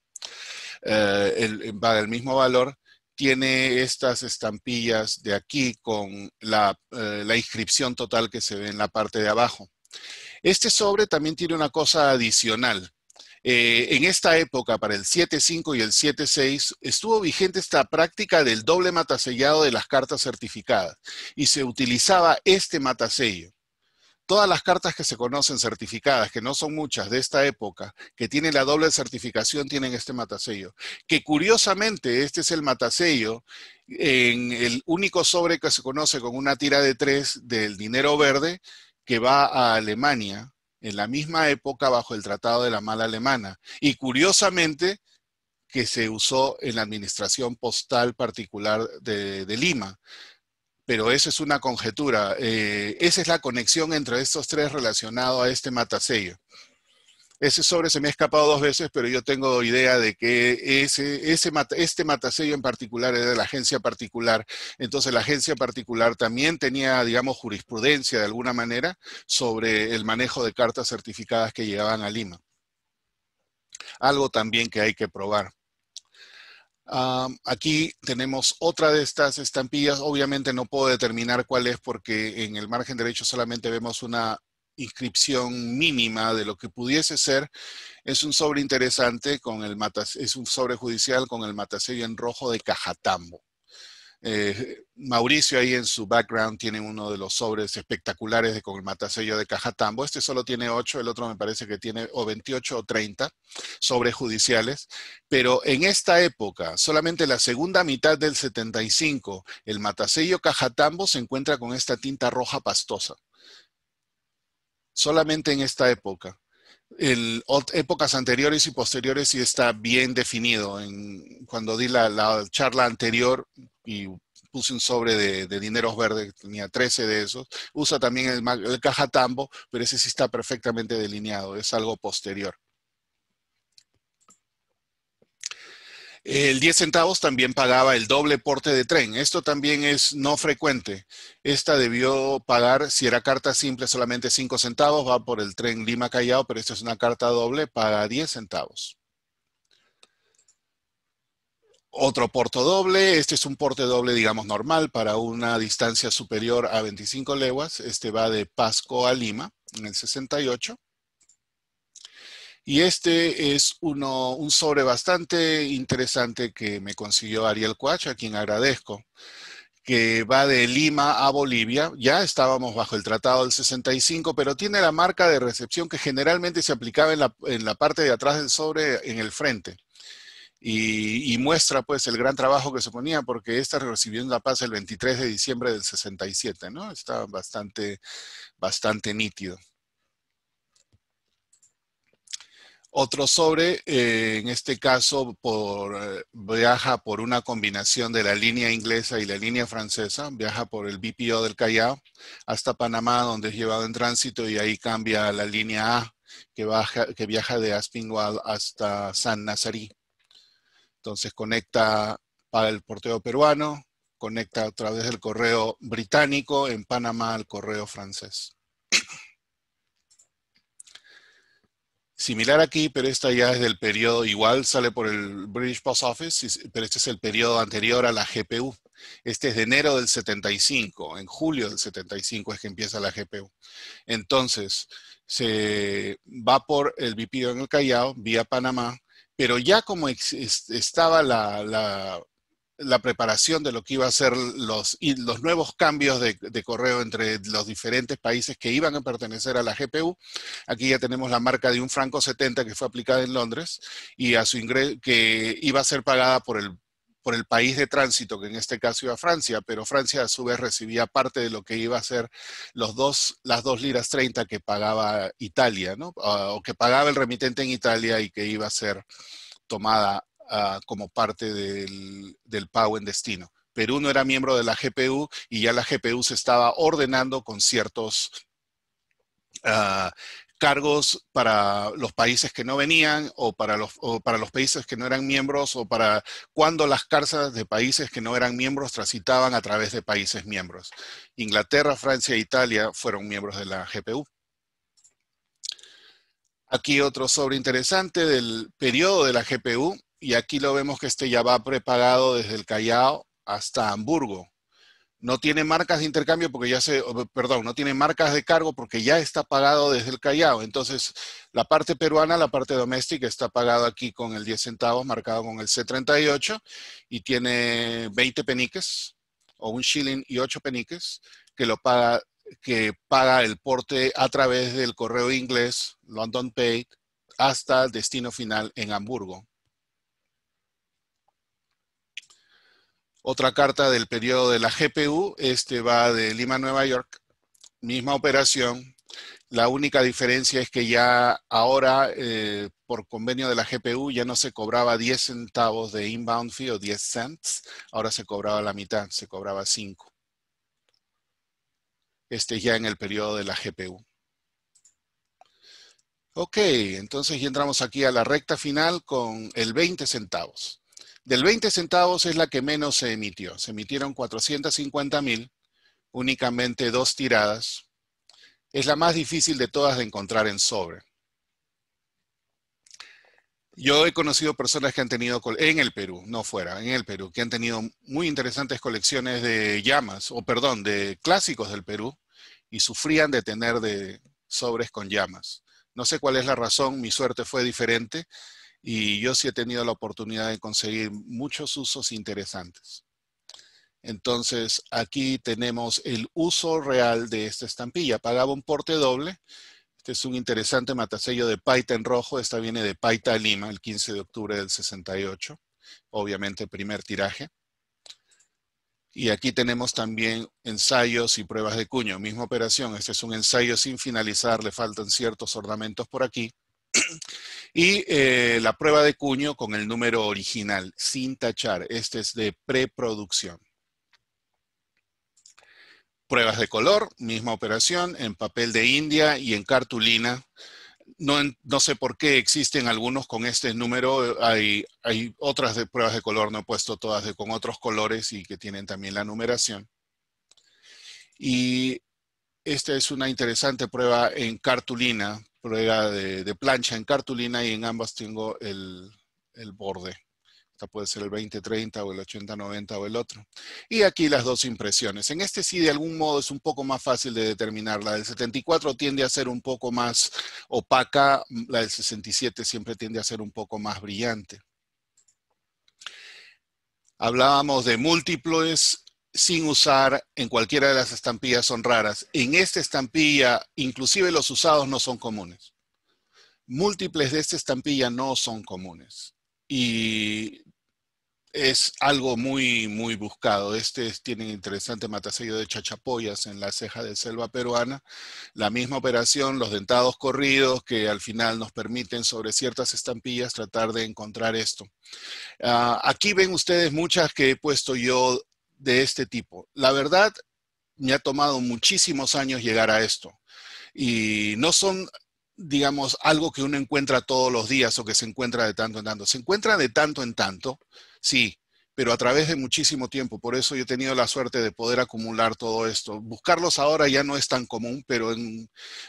Va del mismo valor. Tiene estas estampillas de aquí con la inscripción total que se ve en la parte de abajo. Este sobre también tiene una cosa adicional. En esta época, para el 7.5 y el 7.6, estuvo vigente esta práctica del doble matasellado de las cartas certificadas y se utilizaba este matasello. Todas las cartas que se conocen certificadas, que no son muchas de esta época, que tienen la doble certificación, tienen este matasello. Que curiosamente, este es el matasello en el único sobre que se conoce con una tira de 3 del dinero verde que va a Alemania en la misma época bajo el Tratado de la Mala Alemana. Y curiosamente, que se usó en la administración postal particular de Lima. Pero eso es una conjetura. Esa es la conexión entre estos 3 relacionado a este matasello. Ese sobre se me ha escapado 2 veces, pero yo tengo idea de que este matasello en particular era de la agencia particular. Entonces la agencia particular también tenía, digamos, jurisprudencia de alguna manera sobre el manejo de cartas certificadas que llegaban a Lima. Algo también que hay que probar. Aquí tenemos otra de estas estampillas. Obviamente no puedo determinar cuál es porque en el margen derecho solamente vemos una inscripción mínima de lo que pudiese ser, es un sobre interesante con el es un sobre judicial con el matasello en rojo de Cajatambo. Mauricio ahí en su background tiene uno de los sobres espectaculares con el matasello de Cajatambo. Este solo tiene 8, el otro me parece que tiene o 28 o 30 sobres judiciales. Pero en esta época, solamente la segunda mitad del 75, el matasello Cajatambo se encuentra con esta tinta roja pastosa. Solamente en esta época. Épocas anteriores y posteriores sí está bien definido. Cuando di la charla anterior y puse un sobre de dineros verdes, tenía 13 de esos, usa también el Cajatambo, pero ese sí está perfectamente delineado, es algo posterior. El 10 centavos también pagaba el doble porte de tren. Esto también es no frecuente. Esta debió pagar, si era carta simple, solamente 5 centavos, va por el tren Lima-Callao, pero esta es una carta doble, paga 10 centavos. Otro porte doble, este es un porte doble, digamos, normal para una distancia superior a 25 leguas. Este va de Pasco a Lima en el 68. Y este es un sobre bastante interesante que me consiguió Ariel Cuach, a quien agradezco, que va de Lima a Bolivia. Ya estábamos bajo el Tratado del 65, pero tiene la marca de recepción que generalmente se aplicaba en la parte de atrás del sobre en el frente. Y muestra pues el gran trabajo que se ponía, porque esta recibió en La Paz el 23 de diciembre del 67, ¿no? Está bastante nítido. Otro sobre, en este caso, viaja por una combinación de la línea inglesa y la línea francesa, viaja por el BPO del Callao hasta Panamá, donde es llevado en tránsito, y ahí cambia a la línea A, que viaja de Aspinwall hasta San Nazarí. Entonces conecta para el porteo peruano, conecta a través del correo británico en Panamá al correo francés. Similar aquí, pero esta ya es del periodo, igual sale por el British Post Office, pero este es el periodo anterior a la GPU. Este es de enero del 75, en julio del 75 es que empieza la GPU. Entonces, se va por el BPO en el Callao, vía Panamá, pero ya como estaba la preparación de lo que iba a ser los nuevos cambios de correo entre los diferentes países que iban a pertenecer a la GPU. Aquí ya tenemos la marca de un franco 70 que fue aplicada en Londres y a su ingreso, que iba a ser pagada por el país de tránsito, que en este caso iba a Francia, pero Francia a su vez recibía parte de lo que iba a ser las 2 liras 30 que pagaba Italia, ¿no? O que pagaba el remitente en Italia y que iba a ser tomada como parte del pago en destino. Perú no era miembro de la GPU y ya la GPU se estaba ordenando con ciertos cargos para los países que no venían o para los países que no eran miembros o para cuando las cartas de países que no eran miembros transitaban a través de países miembros. Inglaterra, Francia e Italia fueron miembros de la GPU. Aquí otro sobre interesante del periodo de la GPU, y aquí lo vemos que este ya va prepagado desde el Callao hasta Hamburgo. No tiene marcas de intercambio porque no tiene marcas de cargo porque ya está pagado desde el Callao. Entonces, la parte peruana, la parte doméstica, está pagado aquí con el 10 centavos, marcado con el C38, y tiene 20 peniques, o un shilling y 8 peniques, que paga el porte a través del correo inglés, London Paid, hasta el destino final en Hamburgo. Otra carta del periodo de la GPU, este va de Lima, Nueva York, misma operación. La única diferencia es que ya ahora, por convenio de la GPU, ya no se cobraba 10 centavos de inbound fee o 10 cents, ahora se cobraba la mitad, se cobraba 5. Este ya en el periodo de la GPU. Ok, entonces ya entramos aquí a la recta final con el 20 centavos. Del 20 centavos es la que menos se emitió. Se emitieron 450,000, únicamente 2 tiradas. Es la más difícil de todas de encontrar en sobre. Yo he conocido personas que han tenido, en el Perú, no fuera, en el Perú, que han tenido muy interesantes colecciones de llamas, de clásicos del Perú, y sufrían de tener sobres con llamas. No sé cuál es la razón, mi suerte fue diferente y yo sí he tenido la oportunidad de conseguir muchos usos interesantes. Entonces, aquí tenemos el uso real de esta estampilla. Pagaba un porte doble. Este es un interesante matasello de Paita en rojo. Esta viene de Paita Lima, el 15 de octubre del 68. Obviamente, primer tiraje. Y aquí tenemos también ensayos y pruebas de cuño. Misma operación. Este es un ensayo sin finalizar. Le faltan ciertos ornamentos por aquí. Y la prueba de cuño con el número original, sin tachar. Este es de preproducción. Pruebas de color, misma operación, en papel de India y en cartulina. No sé por qué existen algunos con este número. Hay otras de pruebas de color, no he puesto todas con otros colores y que tienen también la numeración. Y esta es una interesante prueba en cartulina, prueba de plancha en cartulina, y en ambas tengo el borde. Esta puede ser el 20-30 o el 80-90 o el otro. Y aquí las dos impresiones. En este sí, de algún modo, es un poco más fácil de determinar. La del 74 tiende a ser un poco más opaca. La del 67 siempre tiende a ser un poco más brillante. Hablábamos de múltiples sin usar en cualquiera de las estampillas son raras. En esta estampilla, inclusive los usados no son comunes. Múltiples de esta estampilla no son comunes. Y es algo muy, muy buscado. Tiene un interesante matasello de chachapoyas en la ceja de selva peruana. La misma operación, los dentados corridos, que al final nos permiten sobre ciertas estampillas tratar de encontrar esto. Aquí ven ustedes muchas que he puesto yo de este tipo. La verdad, me ha tomado muchísimos años llegar a esto. Y no son, digamos, algo que uno encuentra todos los días o que se encuentra de tanto en tanto. Se encuentra de tanto en tanto, sí, pero a través de muchísimo tiempo. Por eso yo he tenido la suerte de poder acumular todo esto. Buscarlos ahora ya no es tan común, pero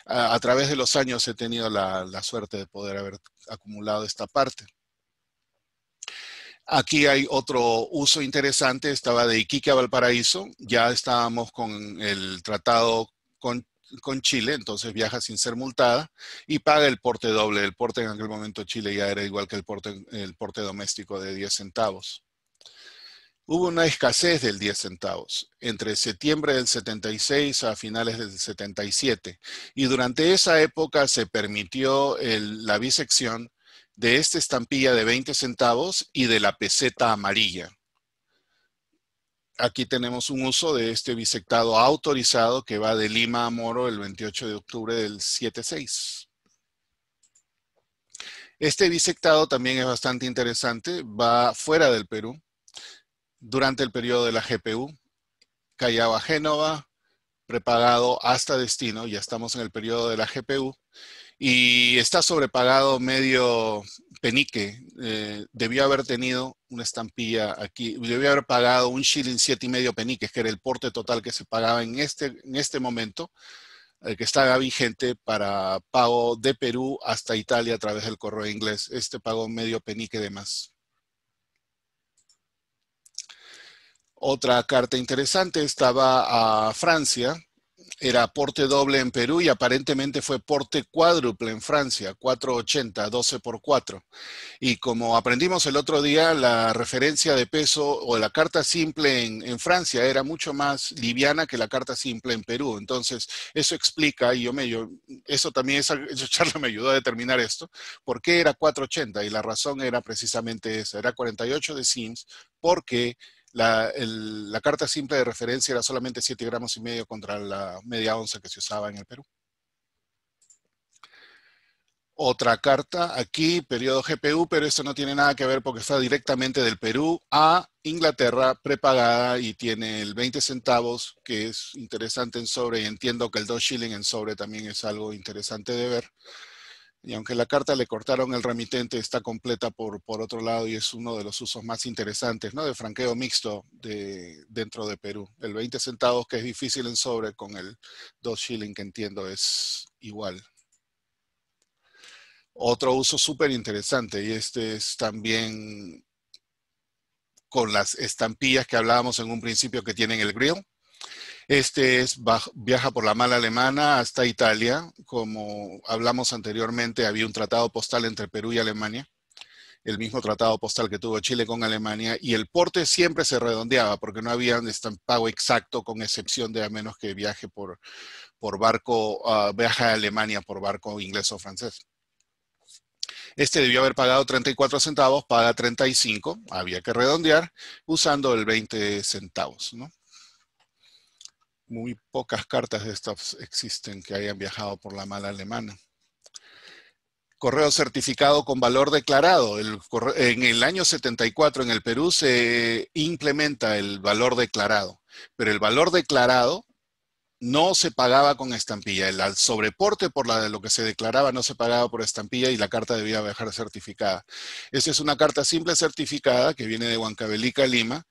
a través de los años he tenido la suerte de poder haber acumulado esta parte. Aquí hay otro uso interesante. Estaba de Iquique a Valparaíso. Ya estábamos con el tratado con Chile, entonces viaja sin ser multada y paga el porte doble. El porte en aquel momento Chile ya era igual que el porte doméstico de 10 centavos. Hubo una escasez del 10 centavos entre septiembre del 76 a finales del 77 y durante esa época se permitió la bisección de esta estampilla de 20 centavos y de la peseta amarilla. Aquí tenemos un uso de este bisectado autorizado que va de Lima a Moro el 28 de octubre del 76. Este bisectado también es bastante interesante, va fuera del Perú, durante el periodo de la GPU, Callao a Génova, prepagado hasta destino, ya estamos en el periodo de la GPU, y está sobrepagado medio penique. Debió haber tenido una estampilla aquí, debió haber pagado un shilling 7,5 peniques, que era el porte total que se pagaba en este momento, que estaba vigente para pago de Perú hasta Italia a través del correo inglés. Este pagó medio penique de más. Otra carta interesante estaba a Francia. Era porte doble en Perú y aparentemente fue porte cuádruple en Francia, 480, 12 por 4. Y como aprendimos el otro día, la referencia de peso o la carta simple en Francia era mucho más liviana que la carta simple en Perú. Entonces, eso explica, y eso también, esa charla me ayudó a determinar esto, por qué era 480. Y la razón era precisamente esa, era 48 de Sims, porque la carta simple de referencia era solamente 7,5 gramos contra la media onza que se usaba en el Perú. Otra carta aquí, periodo GPU, pero esto no tiene nada que ver porque está directamente del Perú a Inglaterra, prepagada, y tiene el 20 centavos, que es interesante en sobre, y entiendo que el 2 shilling en sobre también es algo interesante de ver. Y aunque la carta le cortaron el remitente, está completa por otro lado y es uno de los usos más interesantes, ¿no? De franqueo mixto dentro de Perú. El 20 centavos, que es difícil en sobre, con el 2 shilling, que entiendo es igual. Otro uso súper interesante, y este es también con las estampillas que hablábamos en un principio que tienen el grill. Viaja por la mala alemana hasta Italia. Como hablamos anteriormente, había un tratado postal entre Perú y Alemania, el mismo tratado postal que tuvo Chile con Alemania, y el porte siempre se redondeaba porque no había un estampado exacto, con excepción de a menos que viaje por barco, viaja a Alemania por barco inglés o francés. Debió haber pagado 34 centavos, paga 35, había que redondear usando el 20 centavos, ¿no? Muy pocas cartas de estas existen que hayan viajado por la mala alemana. Correo certificado con valor declarado. En el año 74 en el Perú se implementa el valor declarado, pero el valor declarado no se pagaba con estampilla. El sobreporte por lo que se declaraba no se pagaba por estampilla y la carta debía viajar certificada. Esta es una carta simple certificada que viene de Huancavelica, Lima.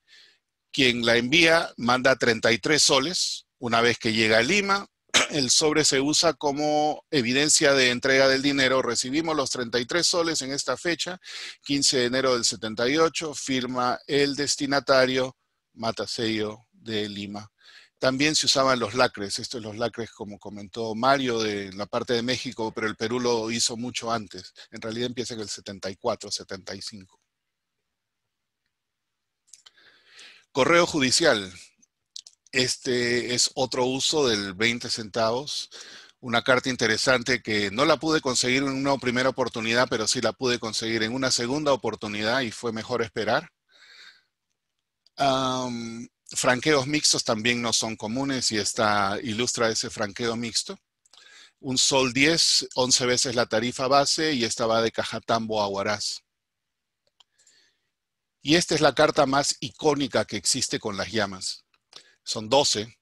Quien la envía manda 33 soles. Una vez que llega a Lima, el sobre se usa como evidencia de entrega del dinero. Recibimos los 33 soles en esta fecha, 15 de enero del 78, firma el destinatario, Matasello de Lima. También se usaban los lacres. Estos los lacres, como comentó Mario, de la parte de México, pero el Perú lo hizo mucho antes. En realidad empieza en el 74, 75. Correo judicial. Este es otro uso del 20 centavos. Una carta interesante que no la pude conseguir en una primera oportunidad, pero sí la pude conseguir en una segunda oportunidad y fue mejor esperar. Franqueos mixtos también no son comunes y esta ilustra ese franqueo mixto. Un sol 10, 11 veces la tarifa base y esta va de Cajatambo a Huaraz. Y esta es la carta más icónica que existe con las llamas. Son 12.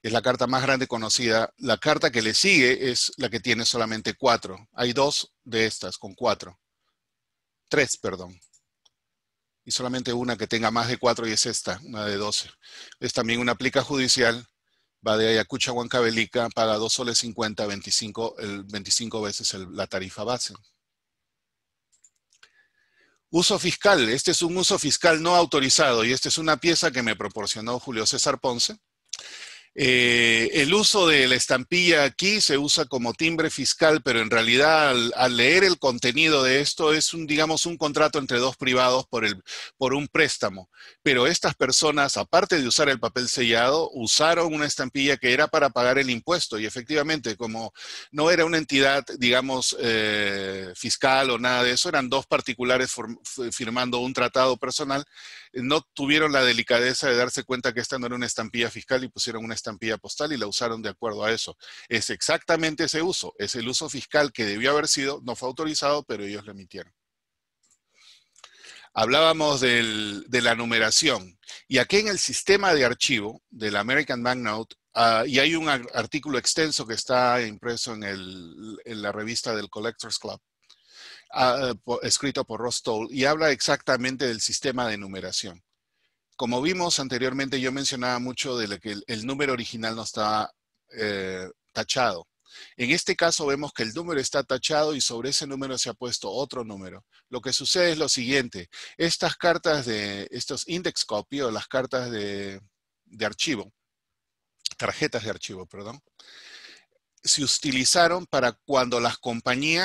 Es la carta más grande conocida. La carta que le sigue es la que tiene solamente 4. Hay 2 de estas con 4. 3, perdón. Y solamente una que tenga más de 4 y es esta, una de 12. Es también una plica judicial. Va de Ayacucho a Huancavelica, paga 2 soles 50, 25 veces la tarifa base. Uso fiscal. Este es un uso fiscal no autorizado y esta es una pieza que me proporcionó Julio César Ponce. El uso de la estampilla aquí se usa como timbre fiscal, pero en realidad al leer el contenido de esto es digamos, un contrato entre dos privados por un préstamo. Pero estas personas, aparte de usar el papel sellado, usaron una estampilla que era para pagar el impuesto y efectivamente, como no era una entidad, digamos, fiscal o nada de eso, eran dos particulares firmando un tratado personal, no tuvieron la delicadeza de darse cuenta que esta no era una estampilla fiscal y pusieron una estampilla postal y la usaron de acuerdo a eso. Es exactamente ese uso, es el uso fiscal que debió haber sido, no fue autorizado, pero ellos lo emitieron. Hablábamos de la numeración y aquí en el sistema de archivo del American Banknote, y hay un artículo extenso que está impreso en la revista del Collectors Club, escrito por Ross Toll, y habla exactamente del sistema de numeración. Como vimos anteriormente, yo mencionaba mucho de que el número original no está tachado. En este caso vemos que el número está tachado y sobre ese número se ha puesto otro número. Lo que sucede es lo siguiente. Estas cartas estos index copy o las cartas de archivo, tarjetas de archivo, perdón, se utilizaron para cuando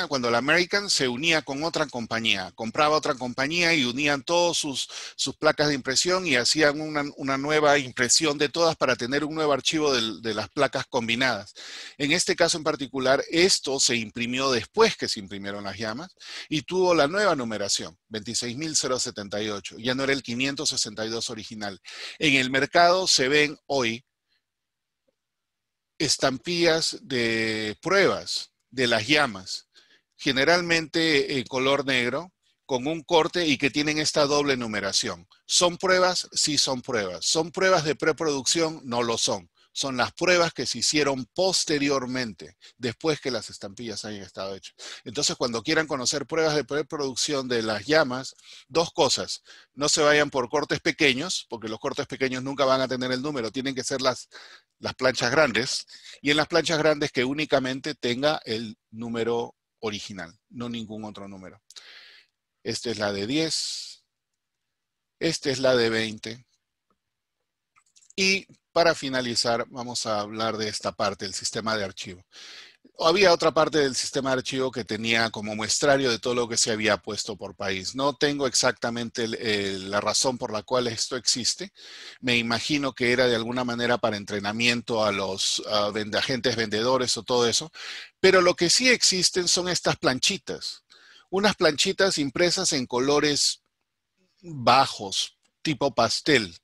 cuando la American se unía con otra compañía, compraba otra compañía y unían todas sus placas de impresión y hacían una nueva impresión de todas para tener un nuevo archivo de las placas combinadas. En este caso en particular, esto se imprimió después que se imprimieron las llamas y tuvo la nueva numeración, 26.078, ya no era el 562 original. En el mercado se ven hoy estampillas de pruebas de las llamas, generalmente en color negro, con un corte y que tienen esta doble numeración. ¿Son pruebas? Sí son pruebas. ¿Son pruebas de preproducción? No lo son. Son las pruebas que se hicieron posteriormente, después que las estampillas hayan estado hechas. Entonces, cuando quieran conocer pruebas de preproducción de las llamas, dos cosas. No se vayan por cortes pequeños, porque los cortes pequeños nunca van a tener el número. Tienen que ser las planchas grandes. Y en las planchas grandes que únicamente tenga el número original, no ningún otro número. Esta es la de 10. Esta es la de 20. Y para finalizar, vamos a hablar de esta parte, el sistema de archivo. Había otra parte del sistema de archivo que tenía como muestrario de todo lo que se había puesto por país. No tengo exactamente la razón por la cual esto existe. Me imagino que era de alguna manera para entrenamiento a los agentes vendedores o todo eso. Pero lo que sí existen son estas planchitas. Unas planchitas impresas en colores bajos, tipo pastel.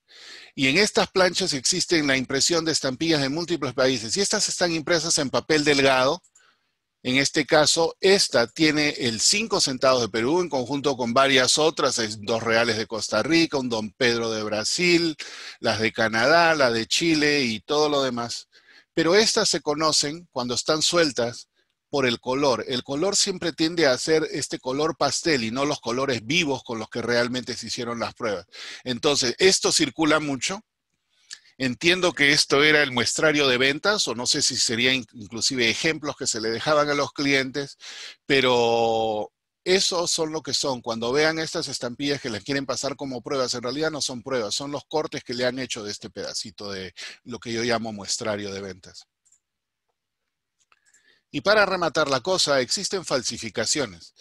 Y en estas planchas existen la impresión de estampillas de múltiples países. Y estas están impresas en papel delgado. En este caso, esta tiene el 5 centavos de Perú en conjunto con varias otras, es 2 reales de Costa Rica, un Don Pedro de Brasil, las de Canadá, la de Chile y todo lo demás. Pero estas se conocen cuando están sueltas por el color. El color siempre tiende a ser este color pastel y no los colores vivos con los que realmente se hicieron las pruebas. Entonces, esto circula mucho. Entiendo que esto era el muestrario de ventas, o no sé si serían inclusive ejemplos que se le dejaban a los clientes, pero esos son lo que son. Cuando vean estas estampillas que les quieren pasar como pruebas, en realidad no son pruebas, son los cortes que le han hecho de este pedacito de lo que yo llamo muestrario de ventas. Y para rematar la cosa, existen falsificaciones,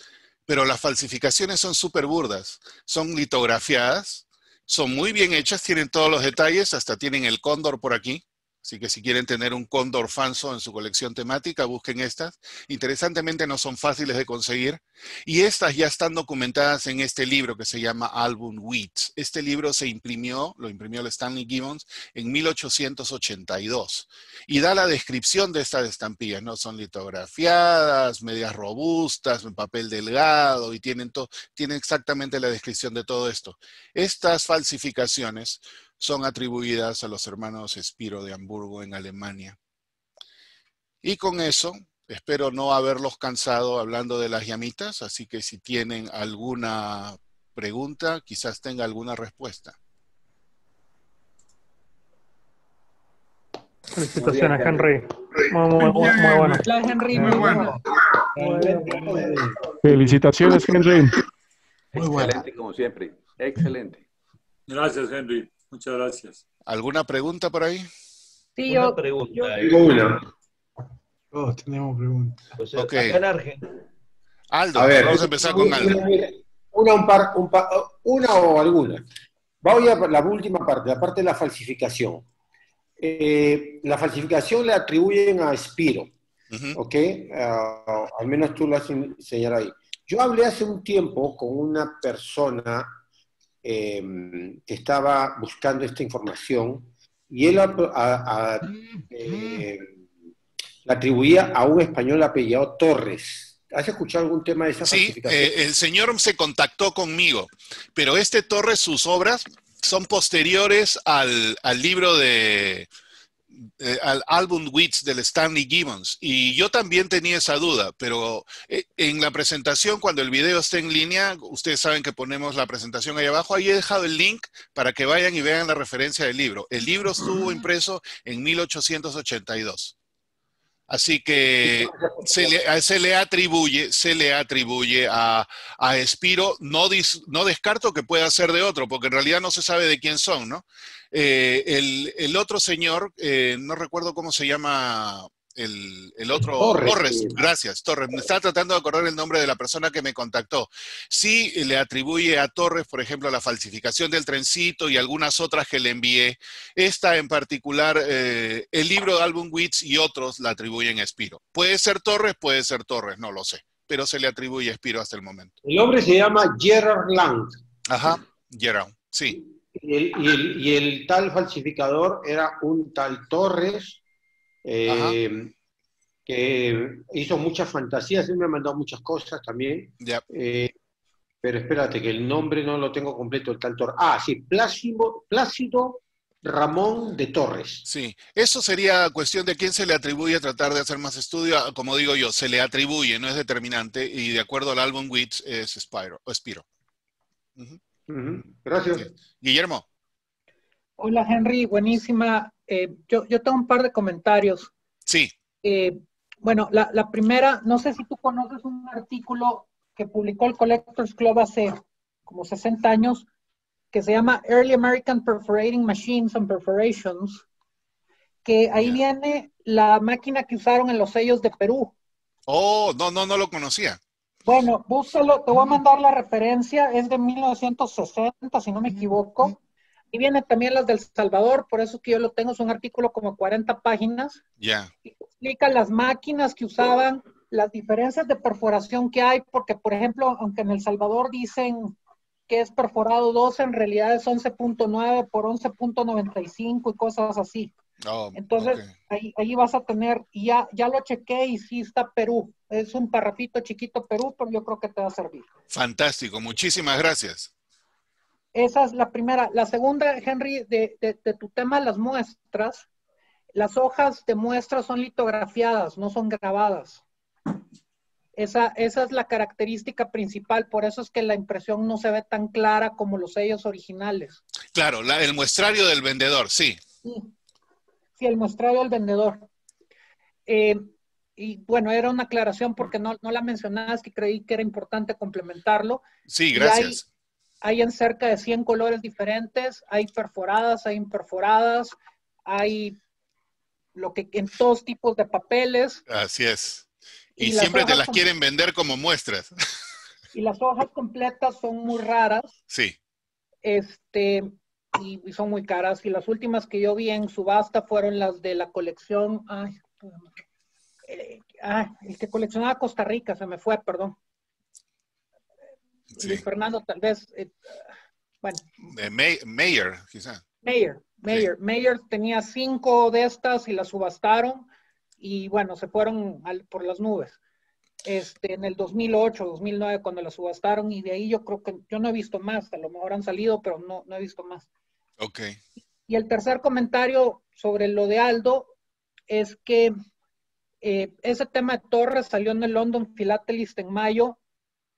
pero las falsificaciones son súper burdas, son litografiadas, son muy bien hechas, tienen todos los detalles, hasta tienen el cóndor por aquí. Así que si quieren tener un cóndor falso en su colección temática, busquen estas. Interesantemente no son fáciles de conseguir. Y estas ya están documentadas en este libro que se llama Album Weeds. Este libro se imprimió, lo imprimió el Stanley Gibbons en 1882. Y da la descripción de estas estampillas, ¿no? Son litografiadas, medias robustas, en papel delgado y tienen exactamente la descripción de todo esto. Estas falsificaciones son atribuidas a los hermanos Spiro de Hamburgo en Alemania. Y con eso, espero no haberlos cansado hablando de las llamitas, así que si tienen alguna pregunta, quizás tenga alguna respuesta. Felicitaciones, Henry. Muy bueno. Hola, Henry, muy bueno. Felicitaciones, Henry. Muy bueno. Excelente, como siempre. Excelente. Gracias, Henry. Muchas gracias. ¿Alguna pregunta por ahí? Sí, una pregunta. Tengo una. Todos tenemos preguntas. O sea, Ok. acá en Argentina. Aldo, A ver, vamos a empezar con Aldo. Una o alguna. Voy a la última parte, la parte de la falsificación. La falsificación le atribuyen a Spiro, ¿ok? Al menos tú lo has enseñado ahí. Yo hablé hace un tiempo con una persona que estaba buscando esta información y él la atribuía a un español apellidado Torres. ¿Has escuchado algún tema de esa falsificación? Sí, el señor se contactó conmigo, pero este Torres, sus obras son posteriores al libro al álbum Wits del Stanley Gibbons. Y yo también tenía esa duda, pero en la presentación, cuando el video esté en línea, ustedes saben que ponemos la presentación ahí abajo, ahí he dejado el link para que vayan y vean la referencia del libro. El libro estuvo impreso en 1882. Así que se le atribuye a Spiro. No descarto que pueda ser de otro, porque en realidad no se sabe de quién son, ¿no? El otro señor, no recuerdo cómo se llama el otro. Torres, gracias, Torres. Me estaba tratando de acordar el nombre de la persona que me contactó. Sí le atribuye a Torres, por ejemplo, la falsificación del trencito y algunas otras que le envié. Esta en particular, el libro de Album Wits y otros la atribuyen a Spiro. Puede ser Torres, no lo sé, pero se le atribuye a Spiro hasta el momento. El hombre se llama Gerard Lang. Ajá, Gerard, sí. Y el tal falsificador era un tal Torres, que hizo muchas fantasías, él me ha mandado muchas cosas también. Yep. Pero espérate, que el nombre no lo tengo completo, el tal Torres. Ah, sí, Plácido Ramón de Torres. Sí, eso sería cuestión de quién se le atribuye a tratar de hacer más estudio. Como digo yo, se le atribuye, no es determinante, y de acuerdo al álbum Wits es Spiro. Gracias. Sí. Guillermo. Hola, Henry, buenísima. Yo tengo un par de comentarios. Sí. Bueno, la primera, no sé si tú conoces un artículo que publicó el Collectors Club hace como 60 años, que se llama Early American Perforating Machines and Perforations, que ahí Ya. viene la máquina que usaron en los sellos de Perú. Oh, no lo conocía. Bueno, búscalo, te voy a mandar la referencia, es de 1960, si no me equivoco. Y vienen también las del Salvador, por eso es que yo lo tengo, es un artículo como 40 páginas. Ya. Y explica las máquinas que usaban, las diferencias de perforación que hay, porque, por ejemplo, aunque en El Salvador dicen que es perforado 12, en realidad es 11.9 por 11.95 y cosas así. Oh, ok. Entonces, ahí vas a tener, y ya lo chequé y sí está Perú. Es un parrafito chiquito Perú, pero yo creo que te va a servir. Fantástico, muchísimas gracias. Esa es la primera. La segunda, Henry, de tu tema, las muestras. Las hojas de muestras son litografiadas, no son grabadas. Esa es la característica principal, por eso es que la impresión no se ve tan clara como los sellos originales. Claro, el muestrario del vendedor, sí. Sí, sí, el muestrario del vendedor. Y bueno, era una aclaración porque no la mencionabas, que creí que era importante complementarlo. Sí, Y gracias. hay en cerca de 100 colores diferentes, hay perforadas, hay imperforadas, hay lo que en todos tipos de papeles. Así es. Y Y las siempre te hojas, las quieren vender como muestras. y las hojas completas son muy raras, Sí. y son muy caras. Y las últimas que yo vi en subasta fueron las de la colección, el que coleccionaba Costa Rica, se me fue, perdón. Sí. Luis Fernando, tal vez, bueno. De Mayer, quizá. Mayer tenía 5 de estas y las subastaron y bueno, se fueron por las nubes. En el 2008, 2009, cuando las subastaron, y de ahí yo creo que yo no he visto más, a lo mejor han salido, pero no he visto más. Ok. Y el tercer comentario sobre lo de Aldo es que ese tema de Torres salió en el London Philatelist en mayo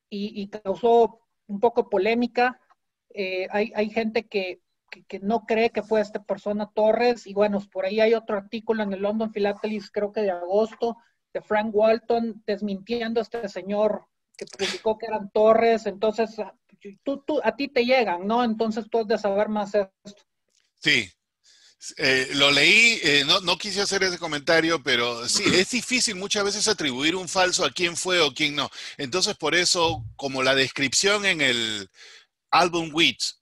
y causó un poco de polémica. Hay gente que no cree que fue esta persona Torres, y bueno, por ahí hay otro artículo en el London Philatelist, creo que de agosto, de Frank Walton, desmintiendo a este señor que publicó que eran Torres. Entonces, a ti te llegan, ¿no? Entonces tú has de saber más esto. Sí. Lo leí, no quise hacer ese comentario, pero sí, es difícil muchas veces atribuir un falso a quién fue o quién no. Entonces, por eso, como la descripción en el álbum Witch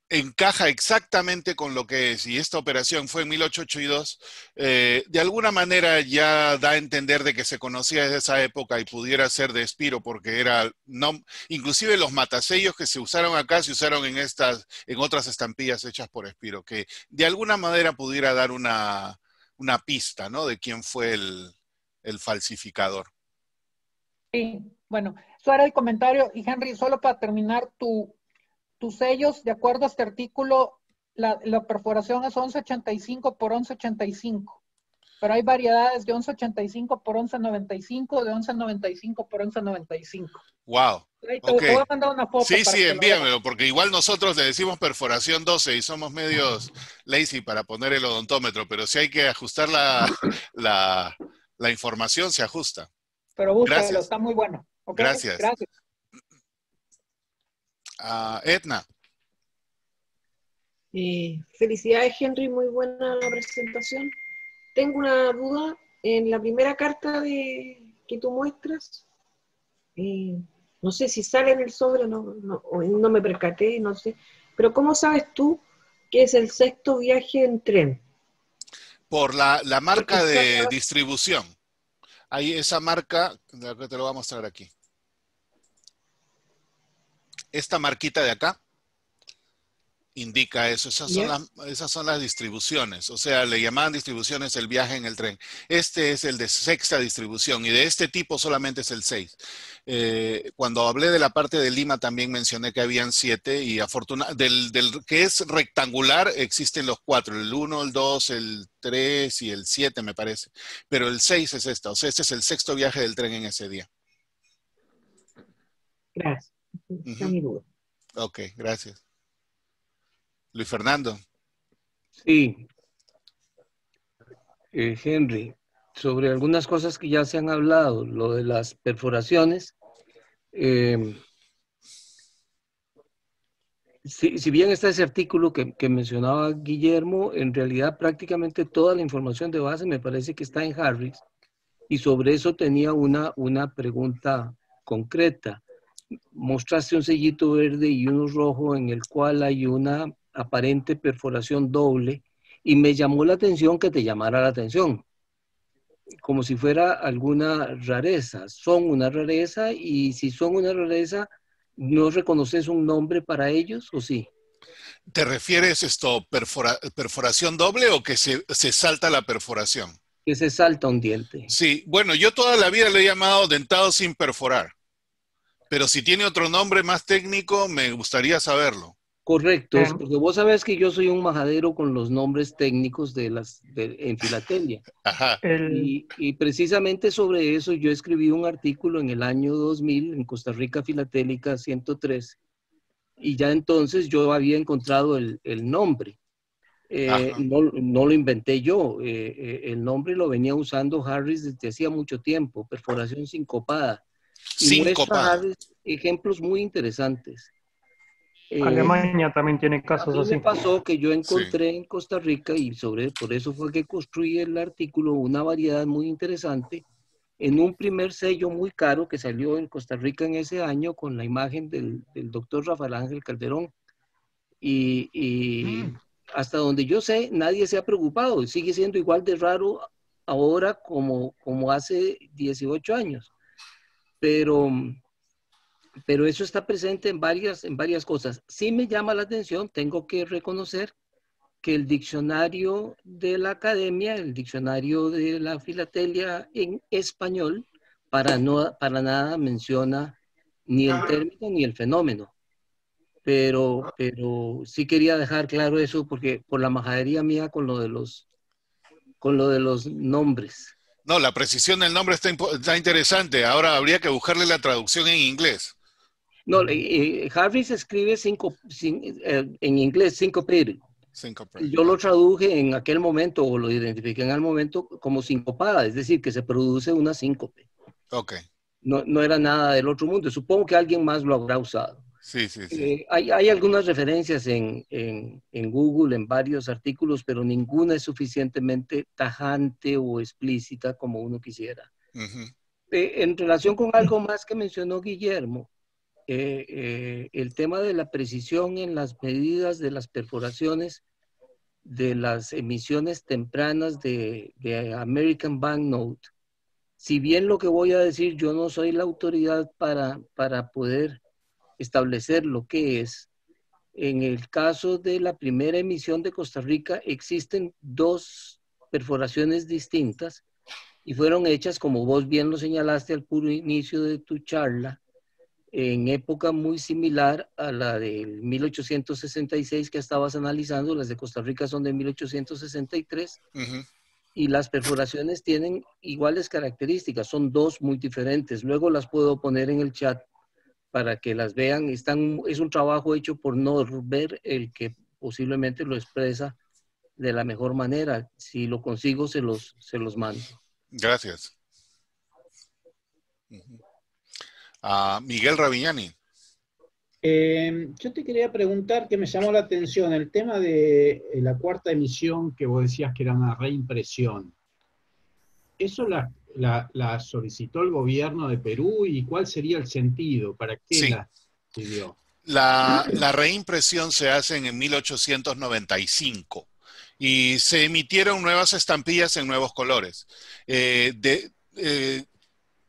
encaja exactamente con lo que es, y esta operación fue en 1882, de alguna manera ya da a entender de que se conocía desde esa época y pudiera ser de Spiro, porque era, no, inclusive los matasellos que se usaron acá se usaron en otras estampillas hechas por Spiro, que de alguna manera pudiera dar una pista, ¿no? De quién fue el falsificador. Sí, bueno, eso era el comentario. Y Henry, solo para terminar, tus sellos, de acuerdo a este artículo, la perforación es 1185 por 1185, pero hay variedades de 1185 por 1195, de 1195 por 1195. Wow. Te Ok. voy a mandar una foto para Sí, que lo veas. envíamelo, porque igual nosotros le decimos perforación 12 y somos medios lazy para poner el odontómetro, pero si hay que ajustar la, la información, se ajusta. Pero búscalo, Gracias. está muy bueno. ¿Ok? Gracias. Gracias. Edna. Felicidades, Henry, muy buena la presentación. Tengo una duda en la primera carta que tú muestras. No sé si sale en el sobre o no me percaté, no sé. Pero ¿cómo sabes tú que es el sexto viaje en tren? Por la marca Porque de distribución. Hay esa marca, te lo voy a mostrar aquí. Esta marquita de acá indica eso. Esas son las distribuciones. O sea, le llamaban distribuciones el viaje en el tren. Este es el de sexta distribución y de este tipo solamente es el 6. Cuando hablé de la parte de Lima también mencioné que habían 7 y del que es rectangular existen los 4, el 1, el 2, el 3 y el 7 me parece. Pero el 6 es esta. O sea, este es el sexto viaje del tren en ese día. Gracias. Esa es mi duda. Ok, gracias. Luis Fernando. Sí, Henry, sobre algunas cosas que ya se han hablado, lo de las perforaciones, si bien está ese artículo que mencionaba Guillermo, en realidad prácticamente toda la información de base me parece que está en Harris, y sobre eso tenía una pregunta concreta. Mostraste un sellito verde y uno rojo en el cual hay una aparente perforación doble, y me llamó la atención que te llamara la atención, como si fuera alguna rareza. ¿Son una rareza? Y si son una rareza, ¿no reconoces un nombre para ellos o sí? ¿Te refieres perforación doble o que se salta la perforación? Que se salta un diente. Sí, bueno, yo toda la vida le he llamado dentado sin perforar, pero si tiene otro nombre más técnico, me gustaría saberlo. Correcto, porque vos sabés que yo soy un majadero con los nombres técnicos en filatelia. Ajá. Y precisamente sobre eso yo escribí un artículo en el año 2000 en Costa Rica Filatélica 103, y ya entonces yo había encontrado el nombre. No lo inventé yo, el nombre lo venía usando Harris desde hacía mucho tiempo, perforación sincopada. Y muestra Harris ejemplos muy interesantes. Alemania también tiene casos así. Me pasó que yo encontré en Costa Rica, y por eso fue que construí el artículo, una variedad muy interesante en un primer sello muy caro que salió en Costa Rica en ese año con la imagen del doctor Rafael Ángel Calderón. Y hasta donde yo sé, nadie se ha preocupado. Sigue siendo igual de raro ahora como hace 18 años. Pero eso está presente en varias cosas. Sí me llama la atención, tengo que reconocer que el diccionario de la academia, el diccionario de la filatelia en español, para nada menciona ni el término ni el fenómeno. Pero sí quería dejar claro eso porque por la majadería mía con lo de los nombres. No, la precisión del nombre está interesante. Ahora habría que buscarle la traducción en inglés. No, Harris escribe en inglés syncopated. Yo lo traduje en aquel momento, o lo identifiqué en el momento como sincopada, es decir, que se produce una síncope. Ok. No era nada del otro mundo. Supongo que alguien más lo habrá usado. Sí. Hay algunas referencias en Google, en varios artículos, pero ninguna es suficientemente tajante o explícita como uno quisiera. En relación con algo más que mencionó Guillermo, el tema de la precisión en las medidas de las perforaciones de las emisiones tempranas de American Banknote. Si bien lo que voy a decir, yo no soy la autoridad para poder establecer lo que es. En el caso de la primera emisión de Costa Rica, existen dos perforaciones distintas y fueron hechas, como vos bien lo señalaste al puro inicio de tu charla, en época muy similar a la del 1866 que estabas analizando. Las de Costa Rica son de 1863. Y las perforaciones tienen iguales características, son dos muy diferentes. Luego las puedo poner en el chat para que las vean. Es un trabajo hecho por Norbert, el que posiblemente lo expresa de la mejor manera. Si lo consigo, se los mando. Gracias. Miguel Raviñani. Yo te quería preguntar, que me llamó la atención, el tema de la cuarta emisión que vos decías que era una reimpresión. ¿Eso la solicitó el gobierno de Perú y cuál sería el sentido? ¿Para qué la pidió? La reimpresión se hace en 1895 y se emitieron nuevas estampillas en nuevos colores.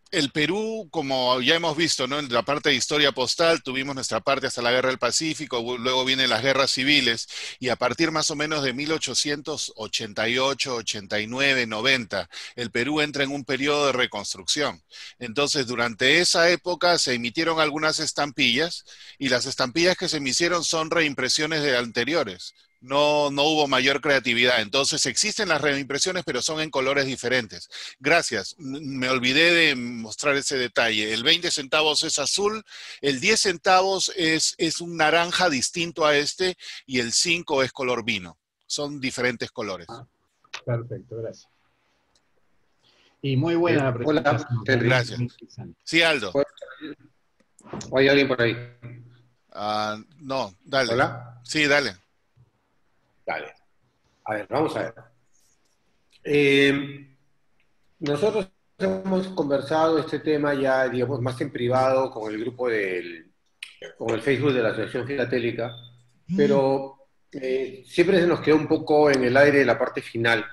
El Perú, como ya hemos visto, ¿no? En la parte de historia postal tuvimos nuestra parte hasta la Guerra del Pacífico, luego vienen las guerras civiles, y a partir más o menos de 1888, 89, 90, el Perú entra en un periodo de reconstrucción. Entonces, durante esa época se emitieron algunas estampillas, y las estampillas que se emitieron son reimpresiones de anteriores. No hubo mayor creatividad. Entonces existen las reimpresiones, pero son en colores diferentes. Gracias. Me olvidé de mostrar ese detalle. El 20 centavos es azul, el 10 centavos es un naranja distinto a este, y el 5 es color vino. Son diferentes colores. Perfecto, gracias. Y muy buena la presentación. Hola, gracias. Sí, Aldo. ¿O hay alguien por ahí? No, dale. ¿Hola? Sí, dale. Dale. A ver, vamos a ver. Nosotros hemos conversado este tema ya, digamos, más en privado con el grupo con el Facebook de la Asociación Filatélica, pero siempre se nos quedó un poco en el aire la parte final.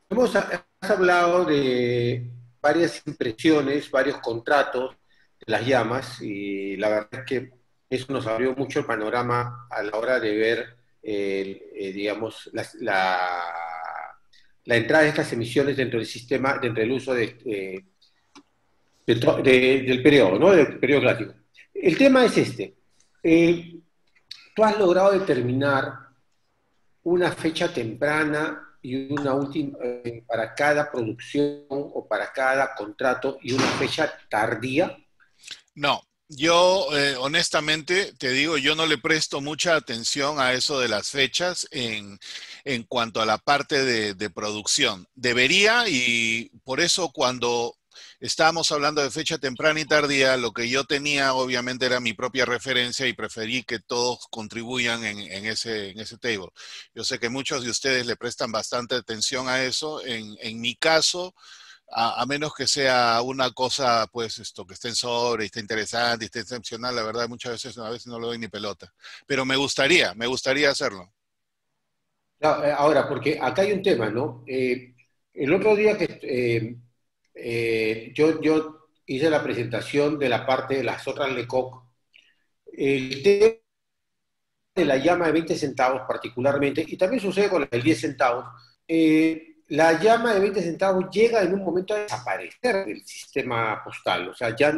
Has hablado de varias impresiones, varios contratos de las llamas, y la verdad es que eso nos abrió mucho el panorama a la hora de ver, digamos, la entrada de estas emisiones dentro del sistema, dentro del uso del periodo, ¿no? Del periodo clásico. El tema es este. Tú has logrado determinar una fecha temprana y una última para cada producción o para cada contrato y una fecha tardía. No, yo honestamente te digo, yo no le presto mucha atención a eso de las fechas en cuanto a la parte de producción. Debería, y por eso cuando estábamos hablando de fecha temprana y tardía, lo que yo tenía obviamente era mi propia referencia y preferí que todos contribuyan en ese table. Yo sé que muchos de ustedes le prestan bastante atención a eso. En mi caso, a menos que sea una cosa, pues, que esté en sobre, y esté interesante, y esté excepcional, la verdad, muchas veces, a veces no lo doy ni pelota. Pero me gustaría hacerlo. Ahora, porque acá hay un tema, ¿no? El otro día que yo hice la presentación de la parte de las otras LECOC, el tema de la llama de 20 centavos particularmente, y también sucede con la de 10 centavos, la llama de 20 centavos llega en un momento a desaparecer del sistema postal. O sea, ya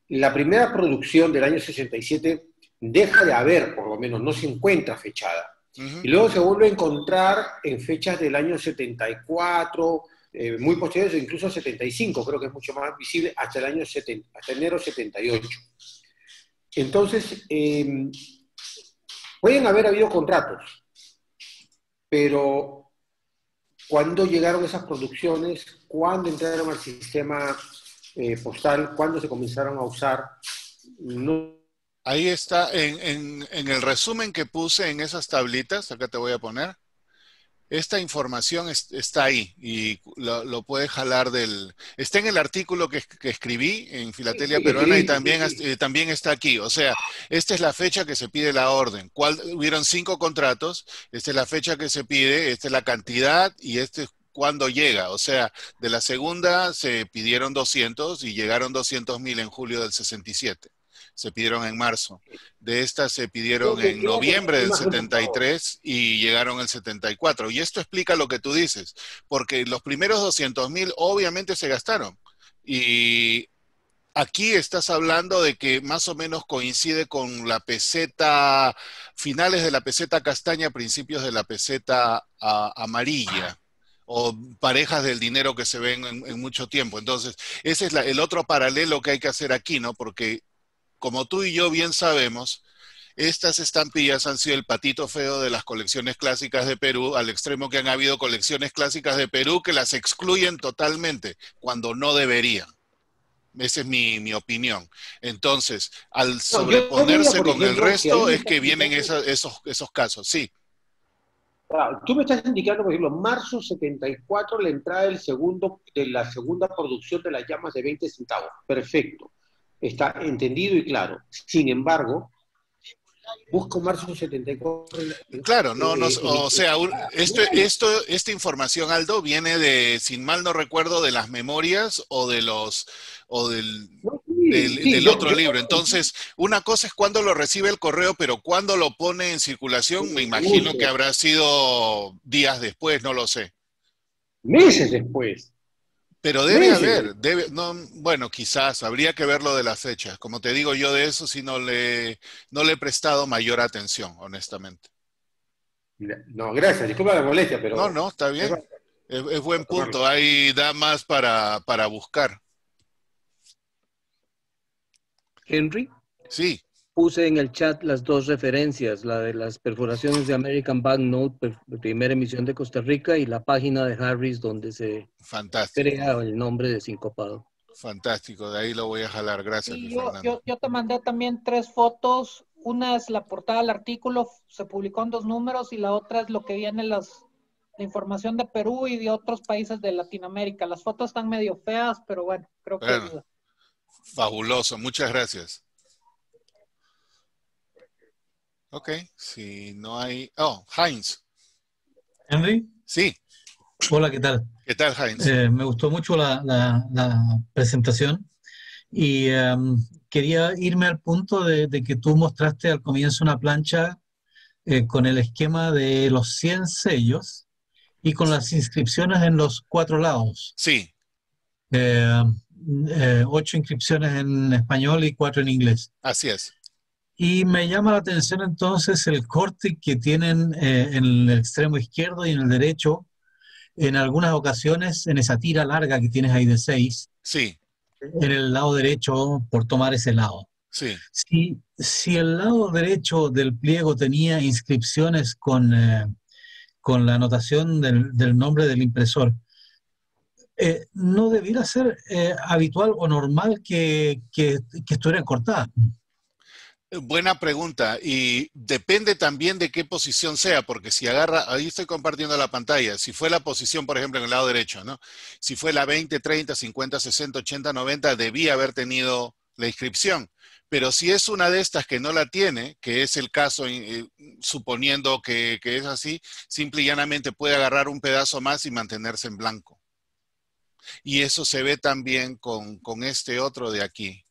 la primera producción del año 67 deja de haber, por lo menos, no se encuentra fechada. Y luego se vuelve a encontrar en fechas del año 74, muy posteriores, incluso 75, creo que es mucho más visible, hasta el año hasta enero 78. Entonces, pueden haber habido contratos, pero ¿cuándo llegaron esas producciones? ¿Cuándo entraron al sistema postal? ¿Cuándo se comenzaron a usar? No. Ahí está, en el resumen que puse en esas tablitas, acá te voy a poner, esta información está ahí y lo puedes jalar está en el artículo que escribí en Filatelia Peruana y también está aquí. O sea, esta es la fecha que se pide la orden. Hubieron 5 contratos, esta es la fecha que se pide, esta es la cantidad y este es cuándo llega. O sea, de la segunda se pidieron 200 y llegaron 200.000 en julio del 67. Se pidieron en marzo. De estas se pidieron en noviembre del 73 y llegaron el 74. Y esto explica lo que tú dices, porque los primeros 200.000 obviamente se gastaron. Y aquí estás hablando de que más o menos coincide con la peseta, finales de la peseta castaña, principios de la peseta amarilla, o parejas del dinero que se ven en mucho tiempo. Entonces, ese es el otro paralelo que hay que hacer aquí, ¿no? Porque como tú y yo bien sabemos, estas estampillas han sido el patito feo de las colecciones clásicas de Perú, al extremo que han habido colecciones clásicas de Perú que las excluyen totalmente, cuando no deberían. Esa es mi opinión. Entonces, al sobreponerse con el resto, es que vienen esos casos, sí. Tú me estás indicando, por ejemplo, marzo 74, la entrada de la segunda producción de las llamas de 20 centavos. Perfecto. Está entendido y claro. Sin embargo, busco marzo 74. Claro, o sea, esta información, Aldo, viene de, sin mal no recuerdo, de las memorias o del otro libro. Entonces, una cosa es cuando lo recibe el correo, pero cuando lo pone en circulación, me imagino que habrá sido días después, no lo sé. Meses después. Pero debe haber, bueno, quizás, habría que ver lo de las fechas. Como te digo, yo de eso sí no le he prestado mayor atención, honestamente. No, gracias, disculpa la molestia, pero... No, está bien. Es buen punto, ahí da más para buscar. Henry. Sí. Puse en el chat las 2 referencias, la de las perforaciones de American Banknote, primera emisión de Costa Rica, y la página de Harris donde se crea el nombre de Sincopado. Fantástico, de ahí lo voy a jalar. Gracias, Y Luis Fernando. yo te mandé también 3 fotos. Una es la portada del artículo, se publicó en 2 números, y la otra es lo que viene la información de Perú y de otros países de Latinoamérica. Las fotos están medio feas, pero bueno, creo que ayuda. Fabuloso, muchas gracias. Ok, si no hay... Oh, Heinz. ¿Henry? Sí. Hola, ¿qué tal? ¿Qué tal, Heinz? Me gustó mucho la presentación y quería irme al punto de que tú mostraste al comienzo una plancha con el esquema de los 100 sellos y con las inscripciones en los 4 lados. Sí. 8 inscripciones en español y 4 en inglés. Así es. Y me llama la atención entonces el corte que tienen en el extremo izquierdo y en el derecho, en algunas ocasiones, en esa tira larga que tienes ahí de 6. Sí. En el lado derecho, por tomar ese lado. Sí. Si el lado derecho del pliego tenía inscripciones con la anotación del nombre del impresor, ¿no debiera ser habitual o normal que estuviera cortada? Buena pregunta, y depende también de qué posición sea, porque si agarra, ahí estoy compartiendo la pantalla, si fue la posición, por ejemplo, en el lado derecho, ¿no? Si fue la 20, 30, 50, 60, 80, 90, debía haber tenido la inscripción. Pero si es una de estas que no la tiene, que es el caso, suponiendo que es así, simple y llanamente puede agarrar un pedazo más y mantenerse en blanco. Y eso se ve también con este otro de aquí.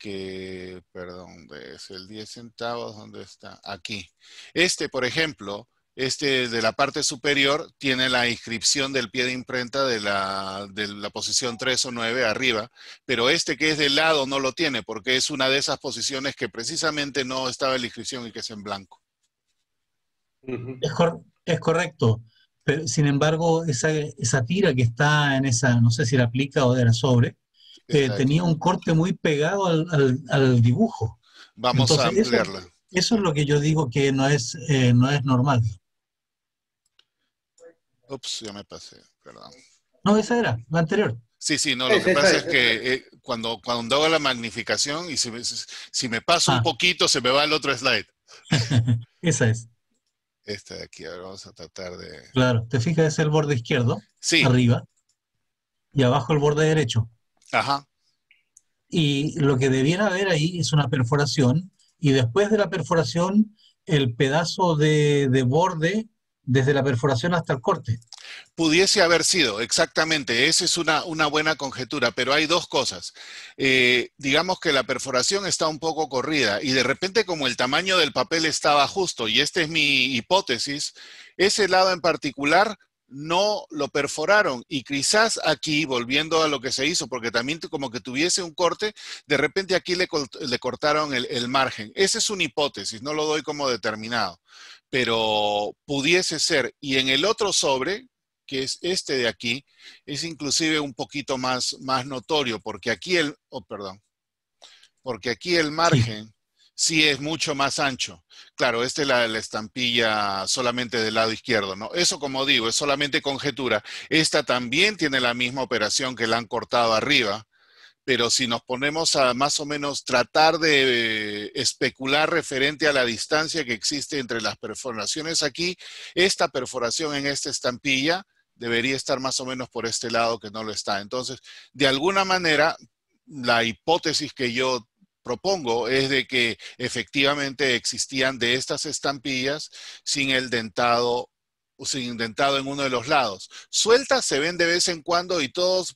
Que, perdón, es el 10 centavos, ¿dónde está? Aquí. Este, por ejemplo, este de la parte superior tiene la inscripción del pie de imprenta de la posición 3 o 9 arriba, pero este que es del lado no lo tiene porque es una de esas posiciones que precisamente no estaba en la inscripción y que es en blanco. Es correcto, pero sin embargo, esa tira que está en esa, no sé si era plica o era sobre, tenía un corte muy pegado al dibujo. Vamos a ampliarla. Eso es lo que yo digo que no es normal. Ups, ya me pasé, perdón. No, esa era, la anterior. Sí, no, lo que pasa es que cuando hago la magnificación y si me paso un poquito, se me va el otro slide. Esa es. Esta de aquí, ahora vamos a tratar de... Claro, te fijas, es el borde izquierdo, sí, arriba, y abajo el borde derecho. Ajá. Y lo que debiera haber ahí es una perforación, y después de la perforación, el pedazo de borde desde la perforación hasta el corte. Pudiese haber sido, exactamente. Esa es una buena conjetura, pero hay dos cosas. Digamos que la perforación está un poco corrida y de repente como el tamaño del papel estaba justo, y esta es mi hipótesis, ese lado en particular no lo perforaron y quizás aquí, volviendo a lo que se hizo, porque también como que tuviese un corte, de repente aquí le cortaron el margen. Esa es una hipótesis, no lo doy como determinado, pero pudiese ser. Y en el otro sobre, que es este de aquí, es inclusive un poquito más notorio, porque aquí porque aquí el margen sí es mucho más ancho. Claro, esta es la estampilla solamente del lado izquierdo, ¿no? Eso, como digo, es solamente conjetura. Esta también tiene la misma operación que la han cortado arriba, pero si nos ponemos a más o menos tratar de especular referente a la distancia que existe entre las perforaciones aquí, esta perforación en esta estampilla debería estar más o menos por este lado que no lo está. Entonces, de alguna manera, la hipótesis que yo propongo es de que efectivamente existían de estas estampillas sin el dentado en uno de los lados. Sueltas se ven de vez en cuando y todos,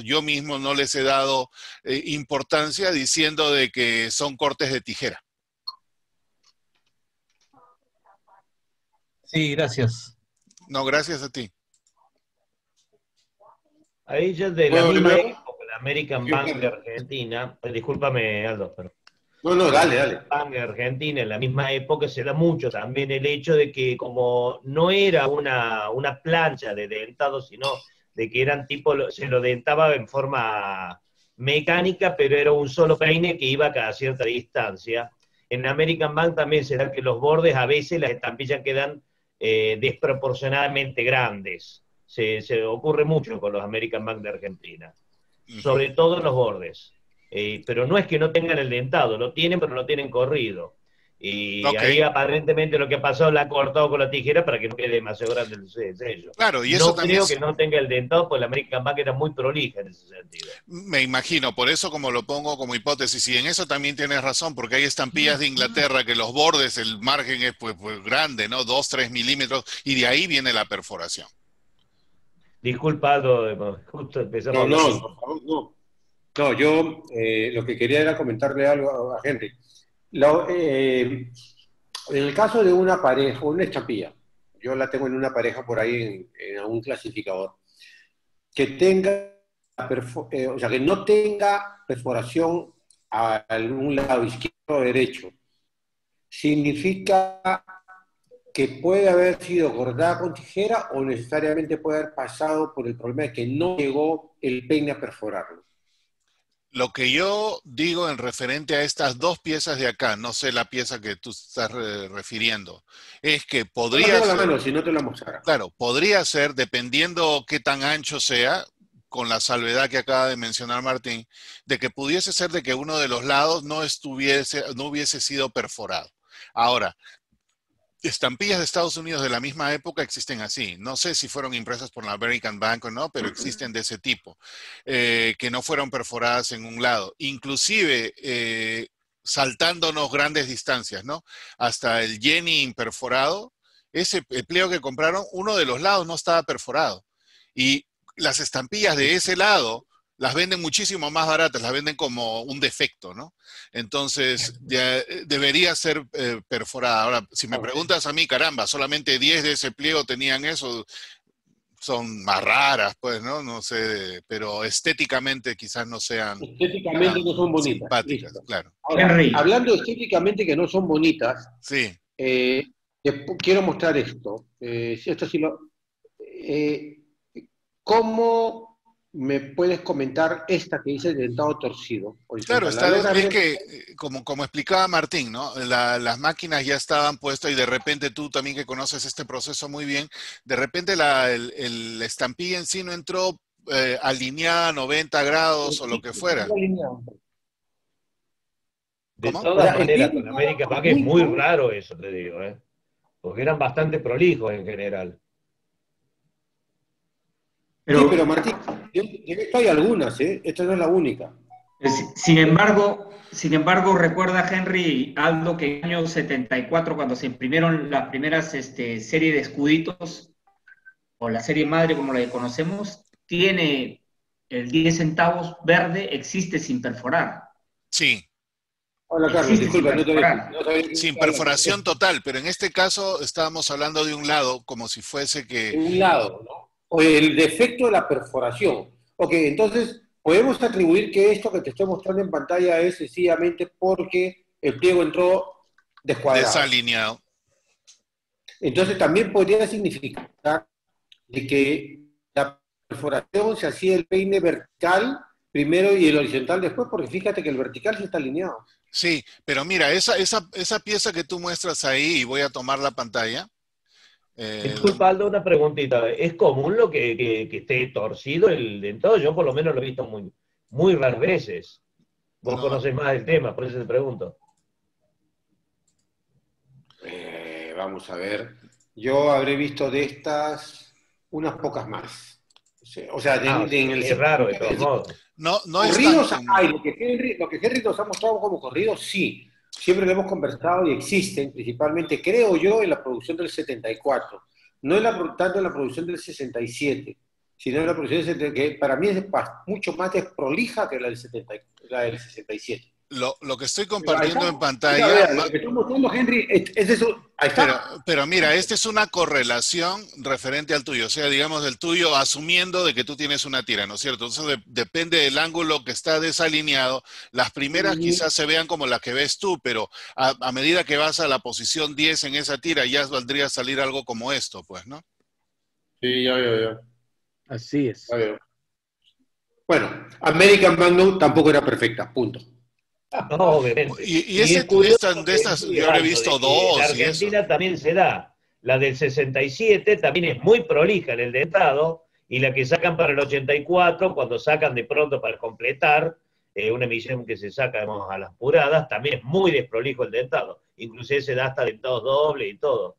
yo mismo no les he dado importancia diciendo de que son cortes de tijera. Sí, gracias. No, gracias a ti. Ahí ya de la misma época, la American Bank de Argentina, discúlpame Aldo, pero... No, dale. Bank de Argentina, en la misma época se da mucho también el hecho de que como no era una plancha de dentado, sino de que eran tipo, se lo dentaba en forma mecánica, pero era un solo peine que iba a cada cierta distancia. En American Bank también se da que los bordes, a veces las estampillas quedan desproporcionadamente grandes. Se ocurre mucho con los American Bank de Argentina. sobre todo en los bordes. Pero no es que no tengan el dentado, lo tienen, pero lo tienen corrido. Y ahí aparentemente lo que ha pasado la ha cortado con la tijera para que no quede demasiado grande el sello. Claro, y eso no también creo que no tenga el dentado, pues la American Bank era muy prolija en ese sentido. Me imagino, por eso como lo pongo como hipótesis, y en eso también tienes razón, porque hay estampillas de Inglaterra que los bordes, el margen es pues grande, ¿no? 2, 3 milímetros, y de ahí viene la perforación. Disculpa, Aldo, justo empezamos. No, por favor, no. No, yo lo que quería era comentarle algo a Henry. En el caso de una pareja, una estampilla, yo la tengo en una pareja por ahí en un clasificador, que tenga, o sea, que no tenga perforación a algún lado, izquierdo o derecho, significa que puede haber sido cortada con tijera o necesariamente puede haber pasado por el problema de que no llegó el peine a perforarlo. Lo que yo digo en referente a estas dos piezas de acá, no sé la pieza que tú estás refiriendo, es que podría ser... la mano, si no te la mostrara. Claro, podría ser, dependiendo qué tan ancho sea, con la salvedad que acaba de mencionar Martín, de que pudiese ser de que uno de los lados no hubiese sido perforado. Ahora, estampillas de Estados Unidos de la misma época existen así. No sé si fueron impresas por la American Bank o no, pero existen de ese tipo, que no fueron perforadas en un lado. Inclusive, saltándonos grandes distancias, ¿no? Hasta el Jenny imperforado, el pliego que compraron, uno de los lados no estaba perforado. Y las estampillas de ese lado las venden muchísimo más baratas, las venden como un defecto, ¿no? Entonces, debería ser perforada. Ahora, si me preguntas a mí, caramba, solamente 10 de ese pliego tenían eso, son más raras, pues, ¿no? No sé, pero estéticamente quizás no sean... Estéticamente no son bonitas. Simpáticas, listo. claro. Ahora, hablando estéticamente que no son bonitas, sí. Quiero mostrar esto. Esto sí lo... ¿Cómo me puedes comentar esta que dice dentado torcido? Claro, es que, como explicaba Martín, ¿no? Las máquinas ya estaban puestas y de repente tú también que conoces este proceso muy bien, de repente la estampilla en sí no entró alineada a 90 grados o lo que fuera. De todas maneras, con American Bank es muy raro eso, te digo, porque eran bastante prolijos en general. Pero Martín, esto hay algunas, esta no es la única. Sin embargo, recuerda Henry, Aldo, que en el año 74, cuando se imprimieron las primeras series de escuditos, o la serie madre como la conocemos, tiene el 10 centavos verde, existe sin perforar. Sí. Hola Carlos, disculpa, sin perforación total, pero en este caso estábamos hablando de un lado, como si fuese que... Un lado, ¿no? O el defecto de la perforación. Ok, entonces podemos atribuir que esto que te estoy mostrando en pantalla es sencillamente porque el pliego entró descuadrado. Desalineado. Entonces también podría significar de que la perforación se hacía el peine vertical primero y el horizontal después, porque fíjate que el vertical sí está alineado. Sí, pero mira, esa pieza que tú muestras ahí, y voy a tomar la pantalla. Disculpa, Aldo, una preguntita. ¿Es común lo que esté torcido el dentado? Yo por lo menos lo he visto muy, muy raras veces. Vos conocés más del tema, por eso te pregunto. Vamos a ver. Yo habré visto de estas unas pocas más. O sea, es raro de todos modos. No corridos hay. Lo que Henry nos ha mostrado como corridos, sí. Siempre lo hemos conversado y existen, principalmente, creo yo, en la producción del 74. No tanto en la producción del 67, sino en la producción del 70, que para mí es mucho más desprolija que la del 67. Lo que estoy compartiendo en pantalla... Lo que estoy mostrando, Henry, es eso. Ahí está. Pero mira, esta es una correlación referente al tuyo. O sea, digamos, el tuyo asumiendo de que tú tienes una tira, ¿no es cierto? Entonces, depende del ángulo que está desalineado. Las primeras quizás se vean como las que ves tú, pero a medida que vas a la posición 10 en esa tira, ya valdría salir algo como esto, pues, ¿no? Sí, ya veo. Así es. Ya veo. Bueno, American Bank tampoco era perfecta, punto. No, obviamente. Y de estas yo he visto dos. En Argentina también se da. La del 67 también es muy prolija en el dentado y la que sacan para el 84, cuando sacan de pronto para completar, una emisión que se saca, digamos, a las apuradas, también es muy desprolijo el dentado, inclusive se da hasta dentados dobles y todo.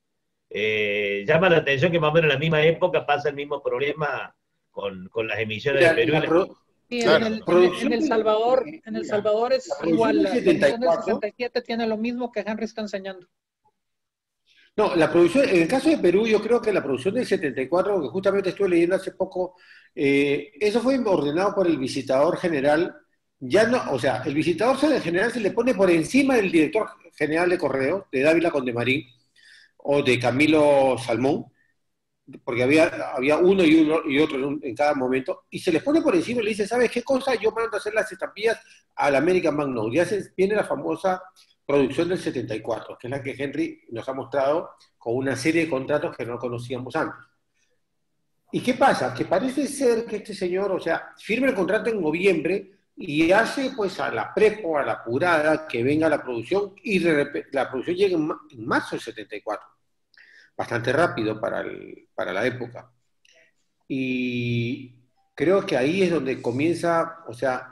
Llama la atención que más o menos en la misma época pasa el mismo problema con las emisiones de Perú. Sí, claro. En El Salvador es igual, la producción del 67 tiene lo mismo que Henry está enseñando. No, la producción, en el caso de Perú, yo creo que la producción del 74, que justamente estuve leyendo hace poco, eso fue ordenado por el visitador general. Ya no, o sea, el visitador general se le pone por encima del director general de Correo, de Dávila Condemarín, o de Camilo Salmón, porque había uno y otro en cada momento, y se les pone por encima y le dice, ¿sabes qué cosa? Yo mando a hacer las estampillas al American Bank. Ya viene la famosa producción del 74, que es la que Henry nos ha mostrado con una serie de contratos que no conocíamos antes. ¿Y qué pasa? Que parece ser que este señor, o sea, firma el contrato en noviembre y hace pues a la prepo, a la apurada, que venga la producción, y la producción llega en marzo del 74. Bastante rápido para la época. Y creo que ahí es donde comienza, o sea,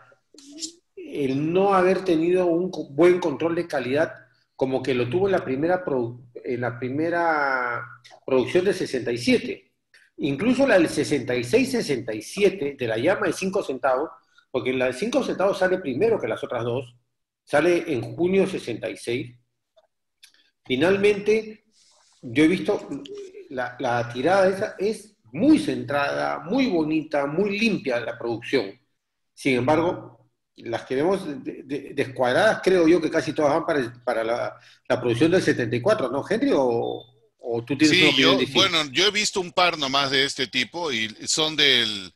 el no haber tenido un buen control de calidad como que lo tuvo en la primera producción de 67. Incluso la del 66-67, de la llama de 5 centavos, porque la de 5 centavos sale primero que las otras dos, sale en junio 66. Finalmente, yo he visto la tirada esa, es muy centrada, muy bonita, muy limpia la producción. Sin embargo, las que vemos descuadradas, creo yo que casi todas van para la producción del 74, ¿no, Henry? ¿O tú tienes una opinión distinta? Bueno, yo he visto un par nomás de este tipo y son del...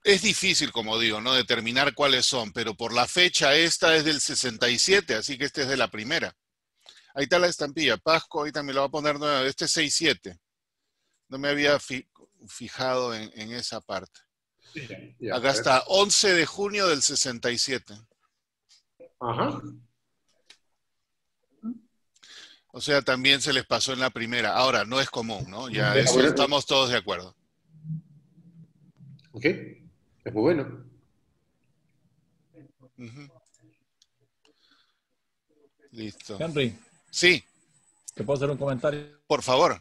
Es difícil, como digo, ¿no? Determinar cuáles son, pero por la fecha esta es del 67, así que este es de la primera. Ahí está la estampilla, Pasco, ahí también lo va a poner nueva. Este es 6-7. No me había fijado en esa parte. Sí, acá está, 11 de junio del 67. Ajá. O sea, también se les pasó en la primera. Ahora, no es común, ¿no? Ya eso estamos todos de acuerdo. Ok, es muy bueno. Listo. Henry. Sí. ¿Te puedo hacer un comentario? Por favor.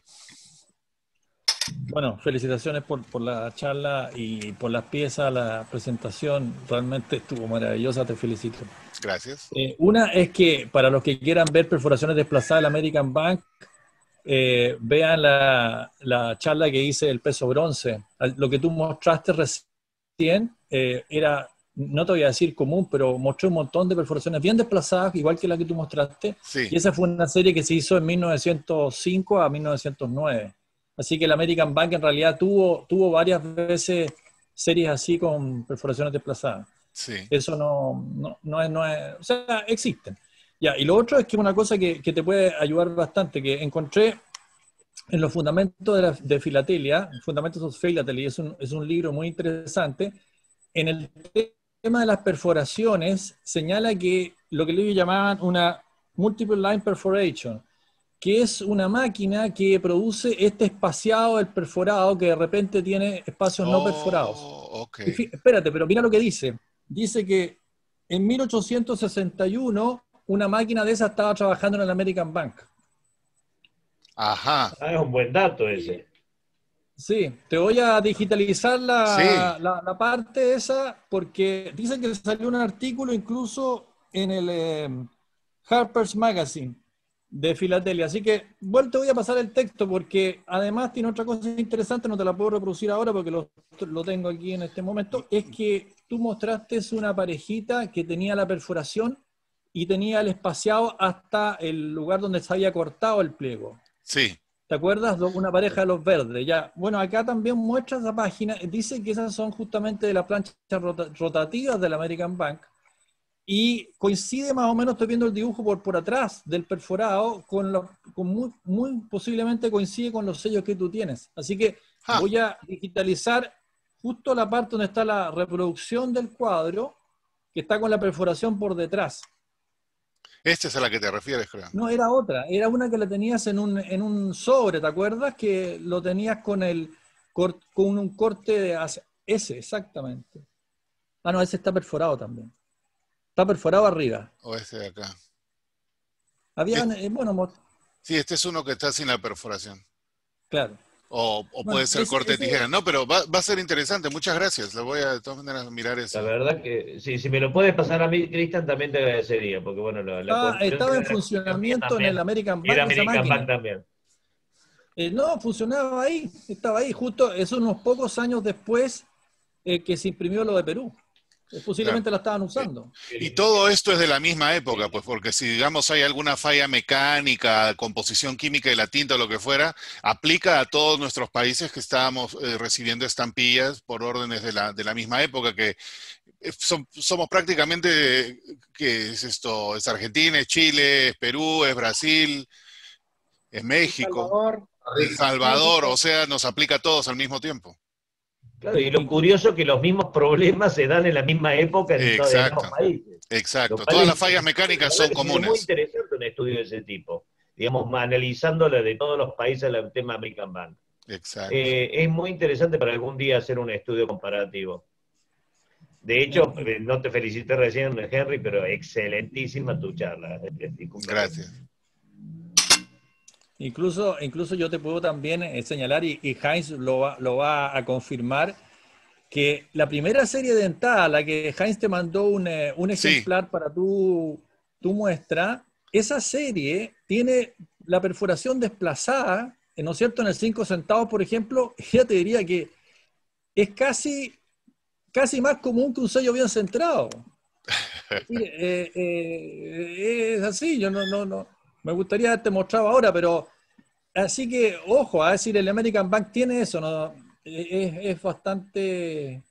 Bueno, felicitaciones por la charla y por las piezas, la presentación. Realmente estuvo maravillosa, te felicito. Gracias. Una es que para los que quieran ver perforaciones desplazadas del American Bank, vean la charla que hice del peso bronce. Lo que tú mostraste recién era, no te voy a decir común, pero mostré un montón de perforaciones bien desplazadas, igual que la que tú mostraste. Sí. Y esa fue una serie que se hizo en 1905 a 1909. Así que el American Bank en realidad tuvo varias veces series así con perforaciones desplazadas. Sí. Eso no es, o sea, existen. Ya, y lo otro es que una cosa que te puede ayudar bastante, que encontré en los fundamentos de filatelia, Fundamentos of Philately, es un libro muy interesante. En el tema de las perforaciones, señala que lo que ellos llamaban una multiple line perforation, que es una máquina que produce este espaciado del perforado que de repente tiene espacios no perforados. Okay. Espérate, pero mira lo que dice. Dice que en 1861 una máquina de esa estaba trabajando en el American Bank. Ajá. Es un buen dato ese. Sí, te voy a digitalizar la parte esa porque dicen que salió un artículo incluso en el Harper's Magazine de Filatelia. Así que, bueno, te voy a pasar el texto porque además tiene otra cosa interesante, no te la puedo reproducir ahora porque lo tengo aquí en este momento, es que tú mostraste una parejita que tenía la perforación y tenía el espaciado hasta el lugar donde se había cortado el pliego. Sí. ¿Te acuerdas? Una pareja de los verdes. Ya. Bueno, acá también muestra esa página, dice que esas son justamente de las planchas rotativas del American Bank. Y coincide más o menos, estoy viendo el dibujo por atrás del perforado, muy posiblemente coincide con los sellos que tú tienes. Así que voy a digitalizar justo la parte donde está la reproducción del cuadro, que está con la perforación por detrás. Esta es a la que te refieres, creo. No, era otra. Era una que la tenías en un sobre, ¿te acuerdas? Que lo tenías con con un corte de ese, exactamente. Ah, no, ese está perforado también. Está perforado arriba. O este de acá. Habían, sí, este es uno que está sin la perforación. Claro. O puede ser corte de tijera. No, pero va a ser interesante. Muchas gracias. Lo voy a de todas maneras mirar eso. La verdad que si me lo puedes pasar a mí, Cristian, también te agradecería, porque bueno, estaba en funcionamiento en el American Bank. Era American Bank también. No, funcionaba ahí, estaba ahí, justo esos unos pocos años después que se imprimió lo de Perú. Posiblemente la estaban usando. Y todo esto es de la misma época, pues, porque si, digamos, hay alguna falla mecánica, composición química de la tinta o lo que fuera, aplica a todos nuestros países que estábamos recibiendo estampillas por órdenes de la misma época, que somos prácticamente, ¿qué es esto? Es Argentina, es Chile, es Perú, es Brasil, es México, El Salvador, o sea, nos aplica a todos al mismo tiempo. Claro, y lo curioso es que los mismos problemas se dan en la misma época en todos los países. Exacto, todas las fallas mecánicas son comunes. Es muy interesante un estudio de ese tipo, digamos, analizándolo de todos los países el tema American Bank. Exacto. Es muy interesante para algún día hacer un estudio comparativo. De hecho, no te felicité recién, Henry, pero excelentísima tu charla. Gracias. Incluso yo te puedo también señalar, y Heinz lo va a confirmar, que la primera serie dentada, la que Heinz te mandó un ejemplar para tu muestra, esa serie tiene la perforación desplazada, ¿no es cierto?, en el 5 centavos, por ejemplo. Ya te diría que es casi más común que un sello bien centrado. Es así, yo no me gustaría haberte mostrado ahora, pero así que, ojo, a decir, el American Bank tiene eso, ¿no? Es bastante...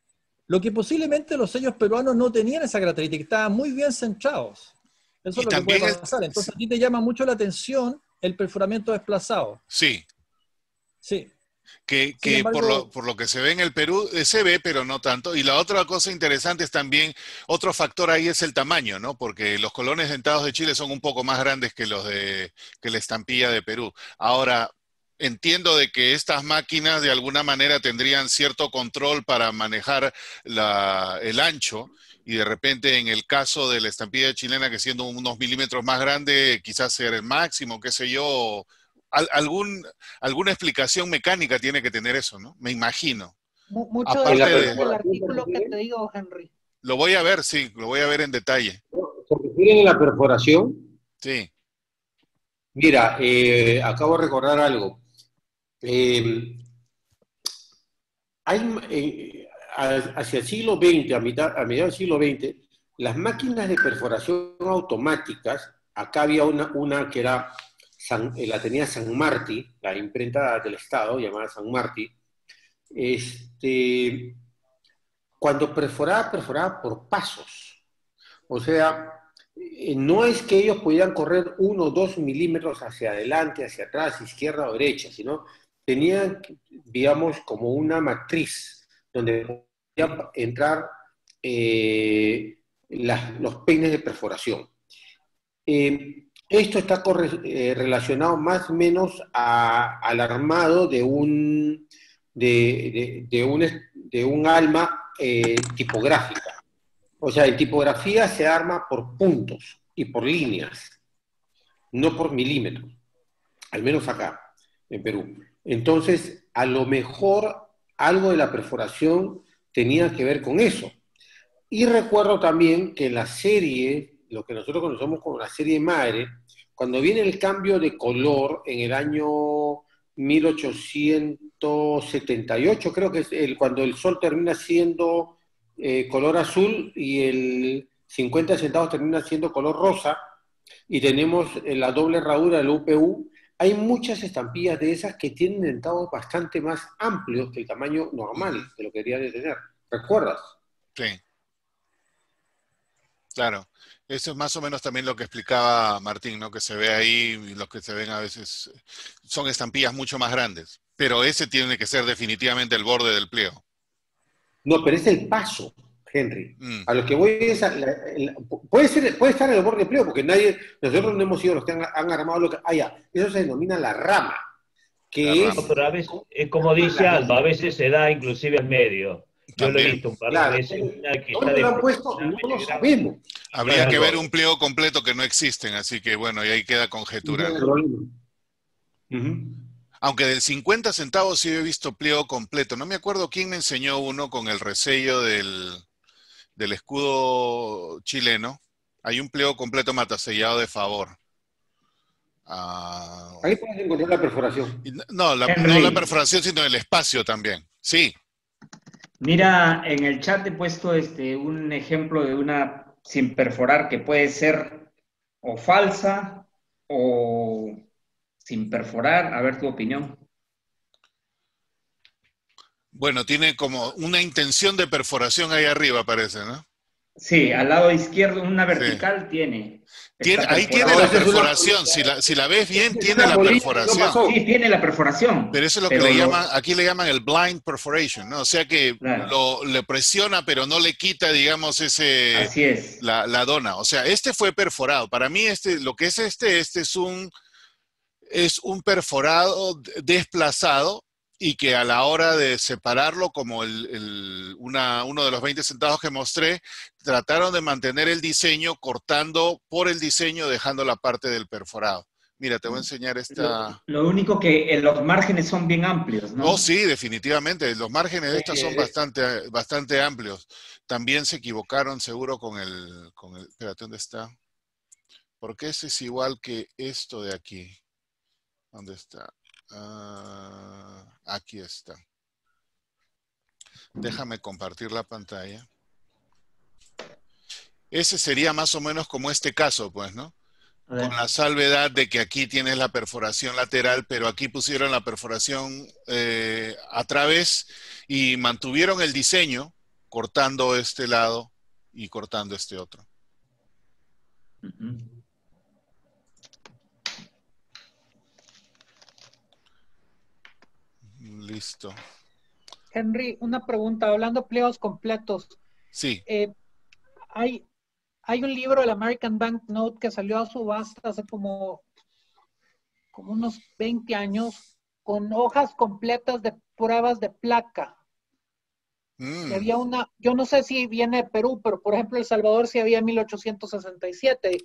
Lo que posiblemente los sellos peruanos no tenían esa característica, estaban muy bien centrados. Eso es lo que puede pasar. Entonces, a ti te llama mucho la atención el perforamiento desplazado. Sí. Sí. Que embargo, por lo que se ve en el Perú, se ve, pero no tanto. Y la otra cosa interesante es también, otro factor ahí es el tamaño, ¿no? Porque los colones dentados de Chile son un poco más grandes que que la estampilla de Perú. Ahora, entiendo de que estas máquinas de alguna manera tendrían cierto control para manejar el ancho, y de repente en el caso de la estampilla chilena, que siendo unos milímetros más grande, quizás sea el máximo, qué sé yo. Alguna explicación mecánica tiene que tener eso, ¿no? Me imagino. Mucho del artículo que te digo, Henry. Lo voy a ver, sí, lo voy a ver en detalle. ¿Se refieren a la perforación? Sí. Mira, acabo de recordar algo. Hacia el siglo XX, a mediados del siglo XX, las máquinas de perforación automáticas, acá había una que era... la tenía San Martí, la imprenta del Estado, llamada San Martí. Cuando perforaba por pasos. O sea, no es que ellos pudieran correr 1 o 2 milímetros hacia adelante, hacia atrás, izquierda o derecha, sino tenían, digamos, como una matriz donde podían entrar los peines de perforación. Esto está relacionado más o menos al armado de un alma tipográfica. O sea, en tipografía se arma por puntos y por líneas, no por milímetros, al menos acá, en Perú. Entonces, a lo mejor algo de la perforación tenía que ver con eso. Y recuerdo también que la serie, lo que nosotros conocemos como la serie madre, cuando viene el cambio de color en el año 1878, creo que es cuando el sol termina siendo color azul y el 50 centavos termina siendo color rosa, y tenemos la doble herradura del UPU, hay muchas estampillas de esas que tienen dentados bastante más amplios que el tamaño normal de lo que deberían de tener. ¿Recuerdas? Sí. Claro. Eso es más o menos también lo que explicaba Martín, ¿no? Que se ve ahí, y los que se ven a veces son estampillas mucho más grandes. Pero ese tiene que ser definitivamente el borde del pliego. No, pero es el paso, Henry. A lo que voy es... puede estar en el borde del pliego, porque nosotros no hemos sido los que han armado lo que... ya, eso se denomina la rama, que no, pero a veces, como dice Aldo, a veces se da inclusive al medio. Yo lo he visto un par de veces. Una que ¿dónde está lo han puesto? No lo sabemos. Habría que ver un pliego completo que no existen, así que bueno, y ahí queda conjetura. Aunque del 50 centavos sí he visto pliego completo. No me acuerdo quién me enseñó uno con el resello del escudo chileno. Hay un pliego completo matasellado de favor. Ahí puedes encontrar la perforación. No la perforación, sino el espacio también. Sí. Mira, en el chat he puesto un ejemplo de una sin perforar que puede ser o falsa o sin perforar. A ver tu opinión. Bueno, tiene como una intención de perforación ahí arriba, parece, ¿no? Sí, al lado izquierdo, una vertical sí. tiene. Ahí tiene la perforación. Si la ves bien, tiene la perforación. Sí, tiene la perforación. Pero eso es lo que aquí le llaman el blind perforation, ¿no? O sea que le presiona, pero no le quita, digamos, Así es. la dona. O sea, este fue perforado. Para mí, lo que es es un perforado desplazado, y que a la hora de separarlo, como uno de los 20 centavos que mostré, trataron de mantener el diseño cortando por el diseño, dejando la parte del perforado. Mira, te voy a enseñar esta... Lo único que los márgenes son bien amplios, ¿no? Oh, sí, definitivamente. Los márgenes de estas son bastante amplios. También se equivocaron seguro con el... Espérate, ¿dónde está? Porque ese es igual que esto de aquí. ¿Dónde está? Aquí está. Déjame compartir la pantalla. Ese sería más o menos como este caso, pues, ¿no? Con la salvedad de que aquí tienes la perforación lateral, pero aquí pusieron la perforación a través y mantuvieron el diseño cortando este lado y cortando este otro. Listo. Henry, una pregunta, hablando de pliegos completos. Sí. Hay un libro del American Banknote que salió a subasta hace como unos 20 años con hojas completas de pruebas de placa. Y había yo no sé si viene de Perú, pero por ejemplo El Salvador sí había en 1867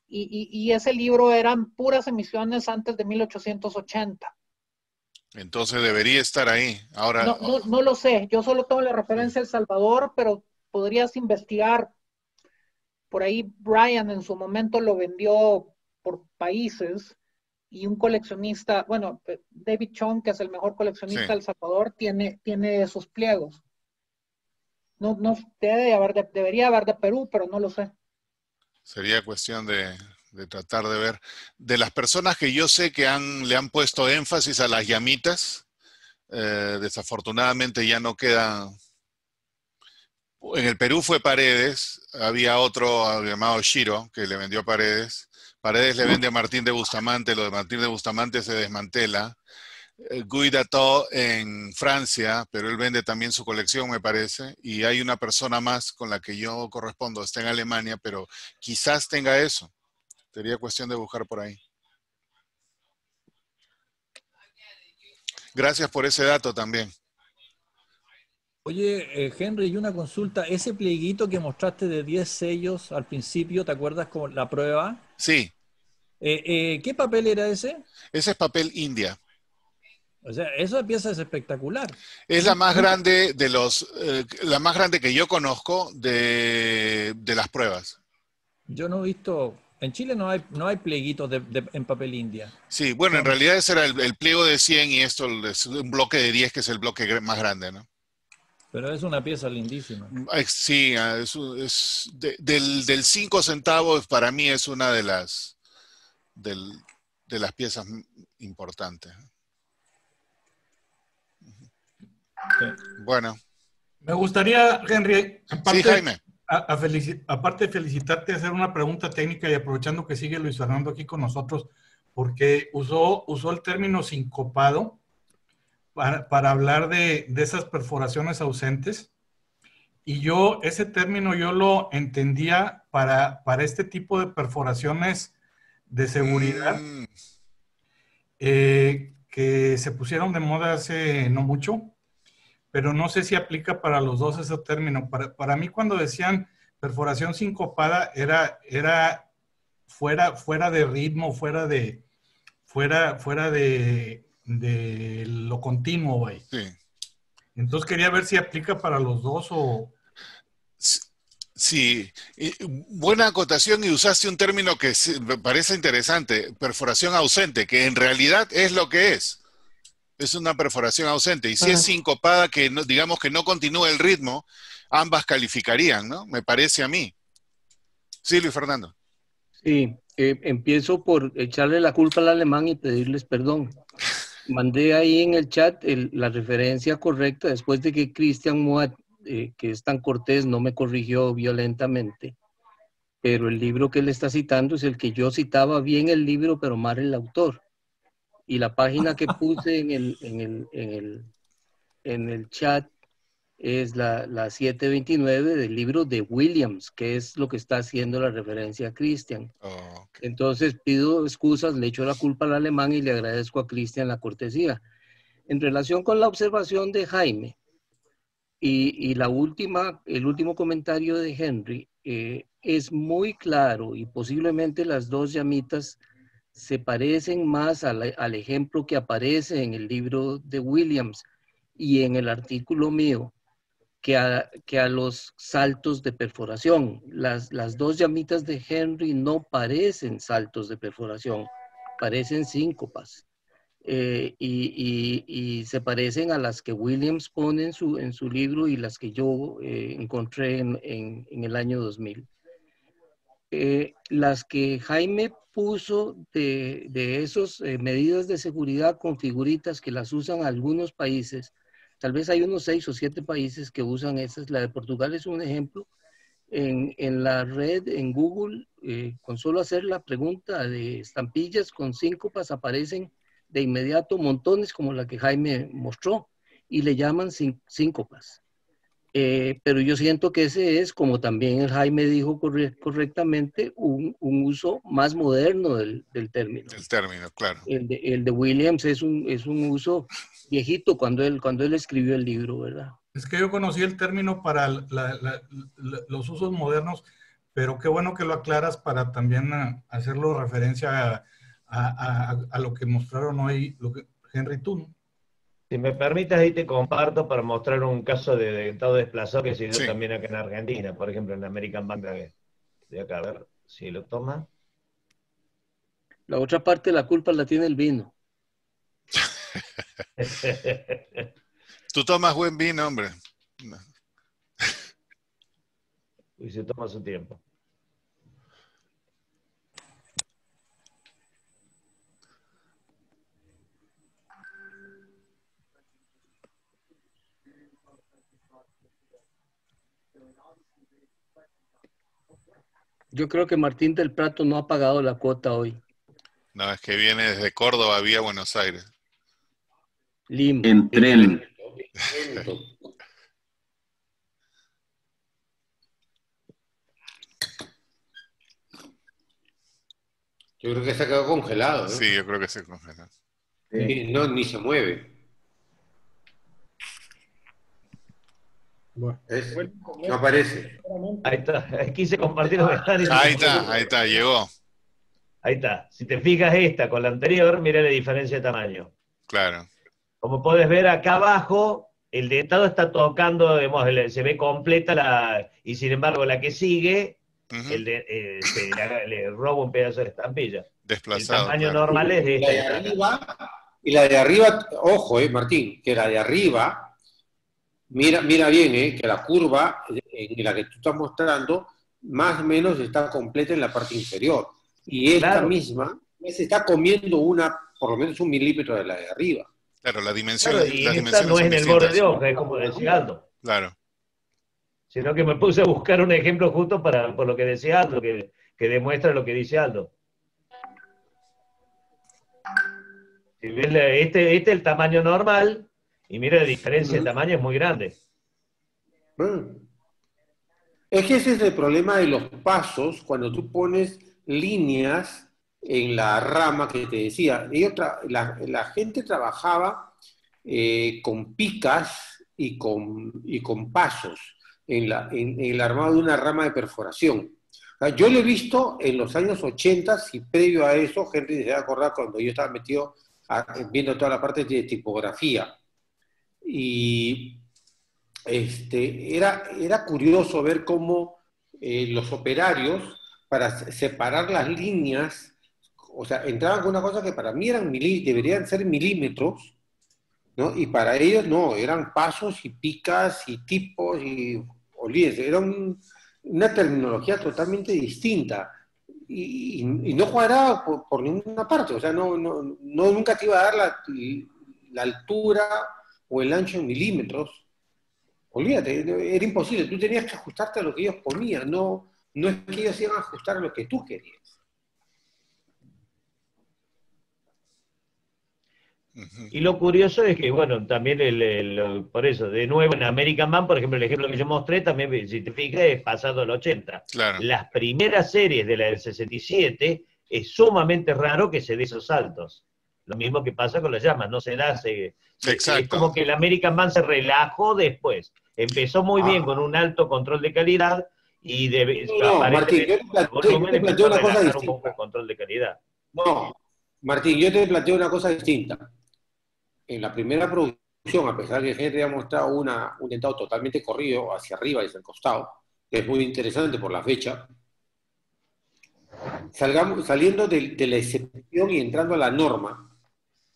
y ese libro eran puras emisiones antes de 1880. Entonces debería estar ahí. Ahora, no lo sé, yo solo tengo la referencia a El Salvador, pero podrías investigar. Por ahí Brian en su momento lo vendió por países y un coleccionista, bueno, David Chong, que es el mejor coleccionista de El Salvador, tiene esos pliegos. No debería haber de Perú, pero no lo sé. Sería cuestión de tratar de ver. De las personas que yo sé que le han puesto énfasis a las llamitas, desafortunadamente ya no quedan. En el Perú fue Paredes, había otro llamado Shiro que le vendió a Paredes. Paredes le vende a Martín de Bustamante, lo de Martín de Bustamante se desmantela. Guy Dato en Francia, pero él vende también su colección, me parece. Y hay una persona más con la que yo correspondo, está en Alemania, pero quizás tenga eso. Sería cuestión de buscar por ahí. Gracias por ese dato también. Oye, Henry, y una consulta. Ese plieguito que mostraste de 10 sellos al principio, ¿te acuerdas con la prueba? Sí. ¿Qué papel era ese? Ese es papel India. O sea, esa pieza es espectacular. Es la más grande la más grande que yo conozco de las pruebas. Yo no he visto... En Chile no hay plieguitos en papel India. Sí, bueno, en realidad ese era el pliego de 100 y esto es un bloque de 10 que es el bloque más grande, ¿no? Pero es una pieza lindísima. Sí, del 5 centavos para mí es una de las piezas importantes. Sí. Bueno. Me gustaría, Henry, sí, Jaime. Aparte de felicitarte, hacer una pregunta técnica y aprovechando que sigue Luis Fernando aquí con nosotros, porque usó el término sincopado para hablar de esas perforaciones ausentes. Y ese término yo lo entendía para este tipo de perforaciones de seguridad, que que se pusieron de moda hace no mucho, pero no sé si aplica para los dos ese término. Para mí, cuando decían perforación sincopada, era fuera de ritmo, fuera de lo continuo, güey. Sí. Entonces quería ver si aplica para los dos o... Sí, buena acotación, y usaste un término que me parece interesante, perforación ausente, que en realidad es lo que es. Es una perforación ausente. Y si es sincopada, que no, digamos que no continúa el ritmo, ambas calificarían, ¿no? Me parece a mí. Sí, Luis Fernando. Sí, empiezo por echarle la culpa al alemán y pedirles perdón. Mandé ahí en el chat la referencia correcta después de que Christian Moat, que es tan cortés, no me corrigió violentamente. Pero el libro que él está citando es el que yo citaba bien el libro, pero mal el autor. Y la página que puse en el chat es la 729 del libro de Williams, que es lo que está haciendo la referencia a Christian. Entonces pido excusas, le echo la culpa al alemán y le agradezco a Christian la cortesía. En relación con la observación de Jaime y el último comentario de Henry, es muy claro, y posiblemente las dos llamitas se parecen más al ejemplo que aparece en el libro de Williams y en el artículo mío, que a los saltos de perforación. Las dos llamitas de Henry no parecen saltos de perforación, parecen síncopas. Y se parecen a las que Williams pone en su libro y las que yo encontré en el año 2000. Las que Jaime puso de esas medidas de seguridad con figuritas que las usan algunos países, tal vez hay unos 6 o 7 países que usan esas. La de Portugal es un ejemplo. En la red, en Google, con solo hacer la pregunta de estampillas con síncopas, aparecen de inmediato montones como la que Jaime mostró y le llaman síncopas. Pero yo siento que ese es, como también el Jaime dijo correctamente, un uso más moderno del término. El término, claro. El de Williams es un uso viejito cuando él escribió el libro, ¿verdad? Es que yo conocí el término para los usos modernos, pero qué bueno que lo aclaras para también hacerlo referencia a lo que mostraron hoy, Henry, tú, ¿no? Si me permites, ahí te comparto para mostrar un caso de dentado desplazado que se dio también acá en Argentina, por ejemplo, en American Bank de acá, a ver si lo toma. La otra parte de la culpa la tiene el vino. Tú tomas buen vino, hombre. Y se toma su tiempo. Yo creo que Martín del Prato no ha pagado la cuota hoy. No, es que viene desde Córdoba vía Buenos Aires. Lima. En tren. Yo creo que se ha quedado congelado, ¿no? Sí, yo creo que se congeló. No, ni se mueve. Bueno. No aparece. Ahí está, quise compartir los detalles. Ahí está, llegó. Ahí está. Si te fijas esta con la anterior, mira la diferencia de tamaño. Claro. Como puedes ver acá abajo, el dentado está tocando, digamos, se ve completa y sin embargo la que sigue, le roba un pedazo de estampilla. Desplazado. El tamaño normal es de esta. Y la de arriba, ojo, Martín, que la de arriba, mira bien, que la curva en la que tú estás mostrando, más o menos está completa en la parte inferior. Y esta misma se está comiendo por lo menos 1 milímetro de la de arriba. Claro, la dimensión. Claro, y esta no es en el borde de hoja, es como decía Aldo. Claro. Sino que me puse a buscar un ejemplo justo por lo que decía Aldo, que demuestra lo que dice Aldo. Si ves, este es el tamaño normal, y mira la diferencia de tamaño es muy grande. Es que ese es el problema de los pasos cuando tú pones líneas en la rama que te decía. La gente trabajaba con picas y con pasos en el armado de una rama de perforación. O sea, yo lo he visto en los años 80 y previo a eso, Henry se va a acordar cuando yo estaba metido viendo toda la parte de tipografía. Y era curioso ver cómo los operarios, para separar las líneas, o sea, entraban con una cosa que para mí deberían ser milímetros, ¿no? Y para ellos no, eran pasos y picas y tipos y olvídense, era una terminología totalmente distinta y no cuadraba por ninguna parte, o sea, nunca te iba a dar la altura o el ancho en milímetros. Olvídate, era imposible, tú tenías que ajustarte a lo que ellos ponían, no es que ellos iban a ajustar a lo que tú querías. Y lo curioso es que, bueno, también por eso, de nuevo en American Man, por ejemplo, el ejemplo que yo mostré, también, si te fijas, es pasado el 80. Claro. Las primeras series de la del 67 es sumamente raro que se dé esos saltos. Lo mismo que pasa con las llamas, no se da, Exacto. Es como que el American Man se relajó después. Empezó muy bien con un alto control de calidad y Martín, yo te planteo una cosa distinta. Un poco el control de calidad. No, Martín, yo te planteo una cosa distinta. En la primera producción, a pesar de que Henry ha mostrado un dentado totalmente corrido hacia arriba y hacia el costado, que es muy interesante por la fecha, saliendo de la excepción y entrando a la norma,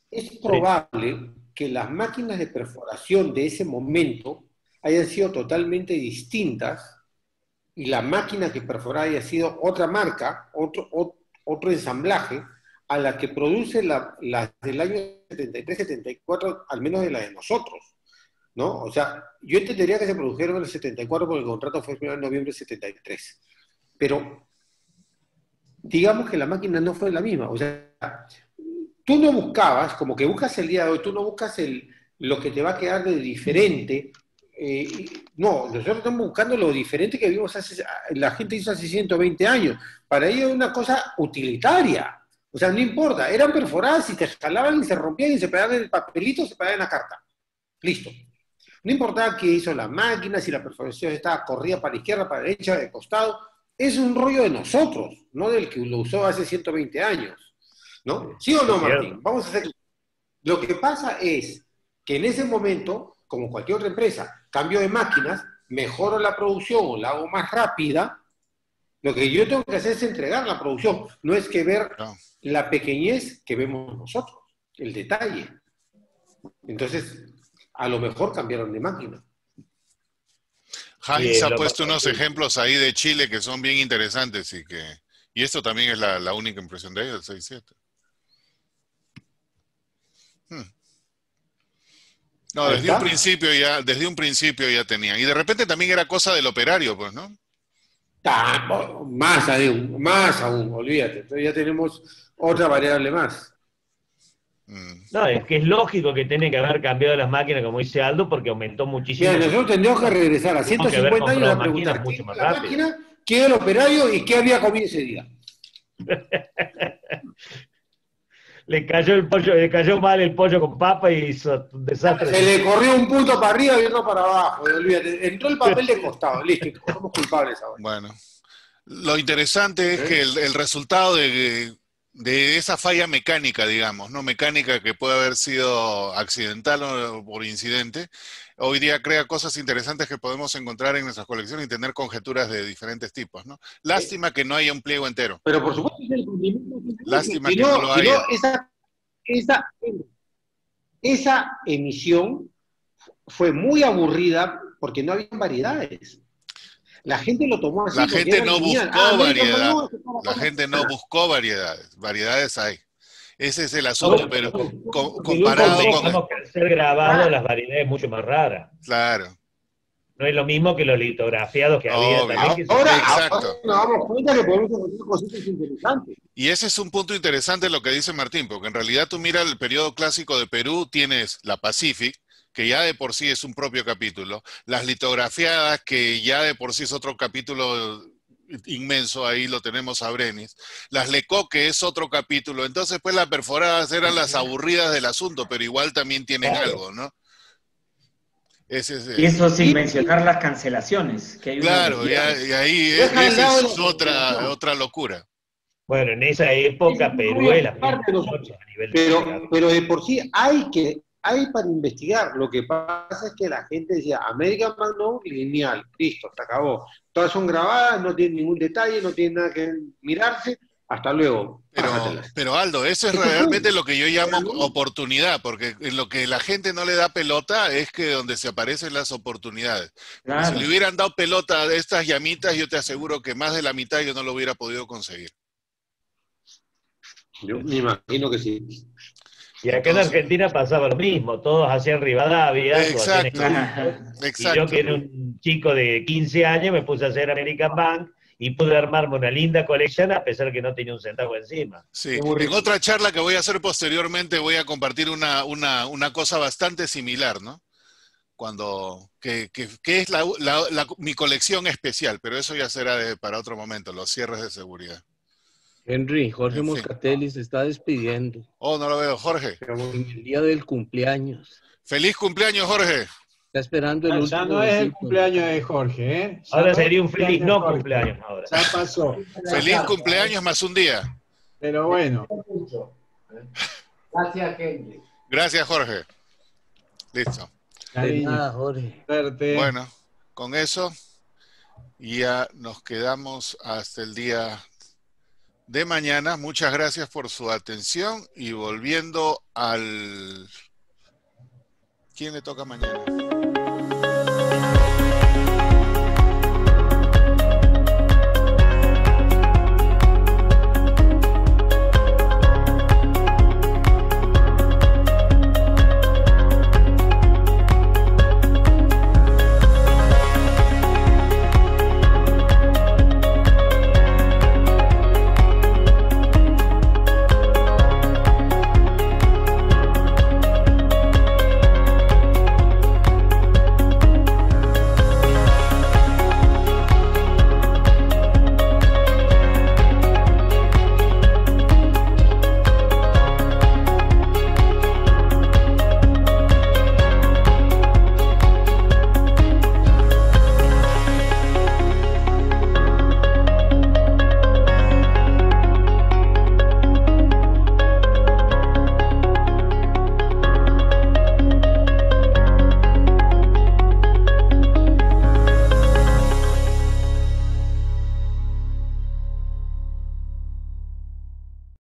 es probable que las máquinas de perforación de ese momento hayan sido totalmente distintas y la máquina que perforaba haya sido otra marca, otro ensamblaje, a la que produce las del año 73-74, al menos de la de nosotros, ¿no? O sea, yo entendería que se produjeron en el 74 porque el contrato fue firmado en noviembre del 73. Pero digamos que la máquina no fue la misma. O sea, tú no buscabas, como que buscas el día de hoy, tú no buscas lo que te va a quedar de diferente. No, nosotros estamos buscando lo diferente que vimos la gente hizo hace 120 años. Para ello es una cosa utilitaria. O sea, no importa, eran perforadas y te jalaban y se rompían y se pegaban en el papelito, se pegaban en la carta. Listo. No importaba qué hizo la máquina, si la perforación estaba corrida para la izquierda, para la derecha, de costado. Es un rollo de nosotros, no del que lo usó hace 120 años. ¿No? ¿Sí o no, Martín? Vamos a hacer. Lo que pasa es que en ese momento, como cualquier otra empresa, cambio de máquinas, mejoro la producción o la hago más rápida. Lo que yo tengo que hacer es entregar la producción, no es que ver la pequeñez que vemos nosotros, el detalle. Entonces, a lo mejor cambiaron de máquina. Heinz ha puesto unos ejemplos ahí de Chile que son bien interesantes y esto también es la única impresión de ellos, el 6.7. No, desde un principio ya tenían. Y de repente también era cosa del operario, pues, ¿no? Más aún, olvídate. Entonces ya tenemos otra variable más. No, es que es lógico que tiene que haber cambiado las máquinas, como dice Aldo, porque aumentó muchísimo. Mira, nosotros tendríamos que regresar a 150 años a preguntar qué era la máquina, qué era el operario y qué había comido ese día. Le cayó mal el pollo con papa y hizo un desastre. Se le corrió un punto para arriba y otro para abajo. Olvídate. Entró el papel de costado. Listo, somos culpables ahora. Bueno, lo interesante es que el resultado de esa falla mecánica, digamos, ¿no? Mecánica que puede haber sido accidental o por incidente, hoy día crea cosas interesantes que podemos encontrar en nuestras colecciones y tener conjeturas de diferentes tipos, ¿no? Lástima que no haya un pliego entero. Pero por supuesto es el cumplimiento. Lástima que no lo haya. Esa emisión fue muy aburrida porque no había variedades. La gente lo tomó así. La gente no buscó variedad. La gente no buscó variedades. Variedades hay. Ese es el asunto, pero comparado con... que al ser grabado las variedades mucho más raras. Claro. No es lo mismo que los litografiados que había también. Ahora nos damos cuenta que podemos encontrar cositas interesantes. Y ese es un punto interesante lo que dice Martín, porque en realidad tú miras el periodo clásico de Perú, tienes la Pacific, que ya de por sí es un propio capítulo, las litografiadas, que ya de por sí es otro capítulo inmenso, ahí lo tenemos a Brenis. Las Lecoq, que es otro capítulo. Entonces, pues las perforadas eran las aburridas del asunto, pero igual también tienen algo, ¿no? Y eso sin mencionar las cancelaciones. Que hay claro, y ahí esa es otra locura. Bueno, en esa época Perú es la pero de por sí hay para investigar. Lo que pasa es que la gente decía, American Man no, lineal, listo, se acabó. Todas son grabadas, no tienen ningún detalle, no tienen nada que mirarse, hasta luego. Pero Aldo, eso es realmente lo que yo llamo oportunidad, porque en lo que la gente no le da pelota es que donde se aparecen las oportunidades. Claro. Si le hubieran dado pelota a estas llamitas, yo te aseguro que más de la mitad yo no lo hubiera podido conseguir. Yo me imagino que sí. Y acá en Argentina pasaba lo mismo, todos hacían Rivadavia. Exacto. Y yo que era un chico de 15 años me puse a hacer American Bank y pude armarme una linda colección a pesar que no tenía un centavo encima. Sí, en otra charla que voy a hacer posteriormente voy a compartir una cosa bastante similar, ¿no? Que es mi colección especial, pero eso ya será para otro momento, los cierres de seguridad. Henry, Jorge Moscatelli se está despidiendo. Oh, no lo veo, Jorge. En el día del cumpleaños. ¡Feliz cumpleaños, Jorge! Está esperando el último. Ya no es el cumpleaños de Jorge, ¿eh? Ya ahora sería un feliz no cumpleaños ahora. Ya pasó. Feliz cumpleaños más un día. Pero bueno. Gracias, Henry. Gracias, Jorge. Listo. De nada, Jorge. Bueno, con eso ya nos quedamos hasta el día de mañana. Muchas gracias por su atención y volviendo al... ¿Quién le toca mañana?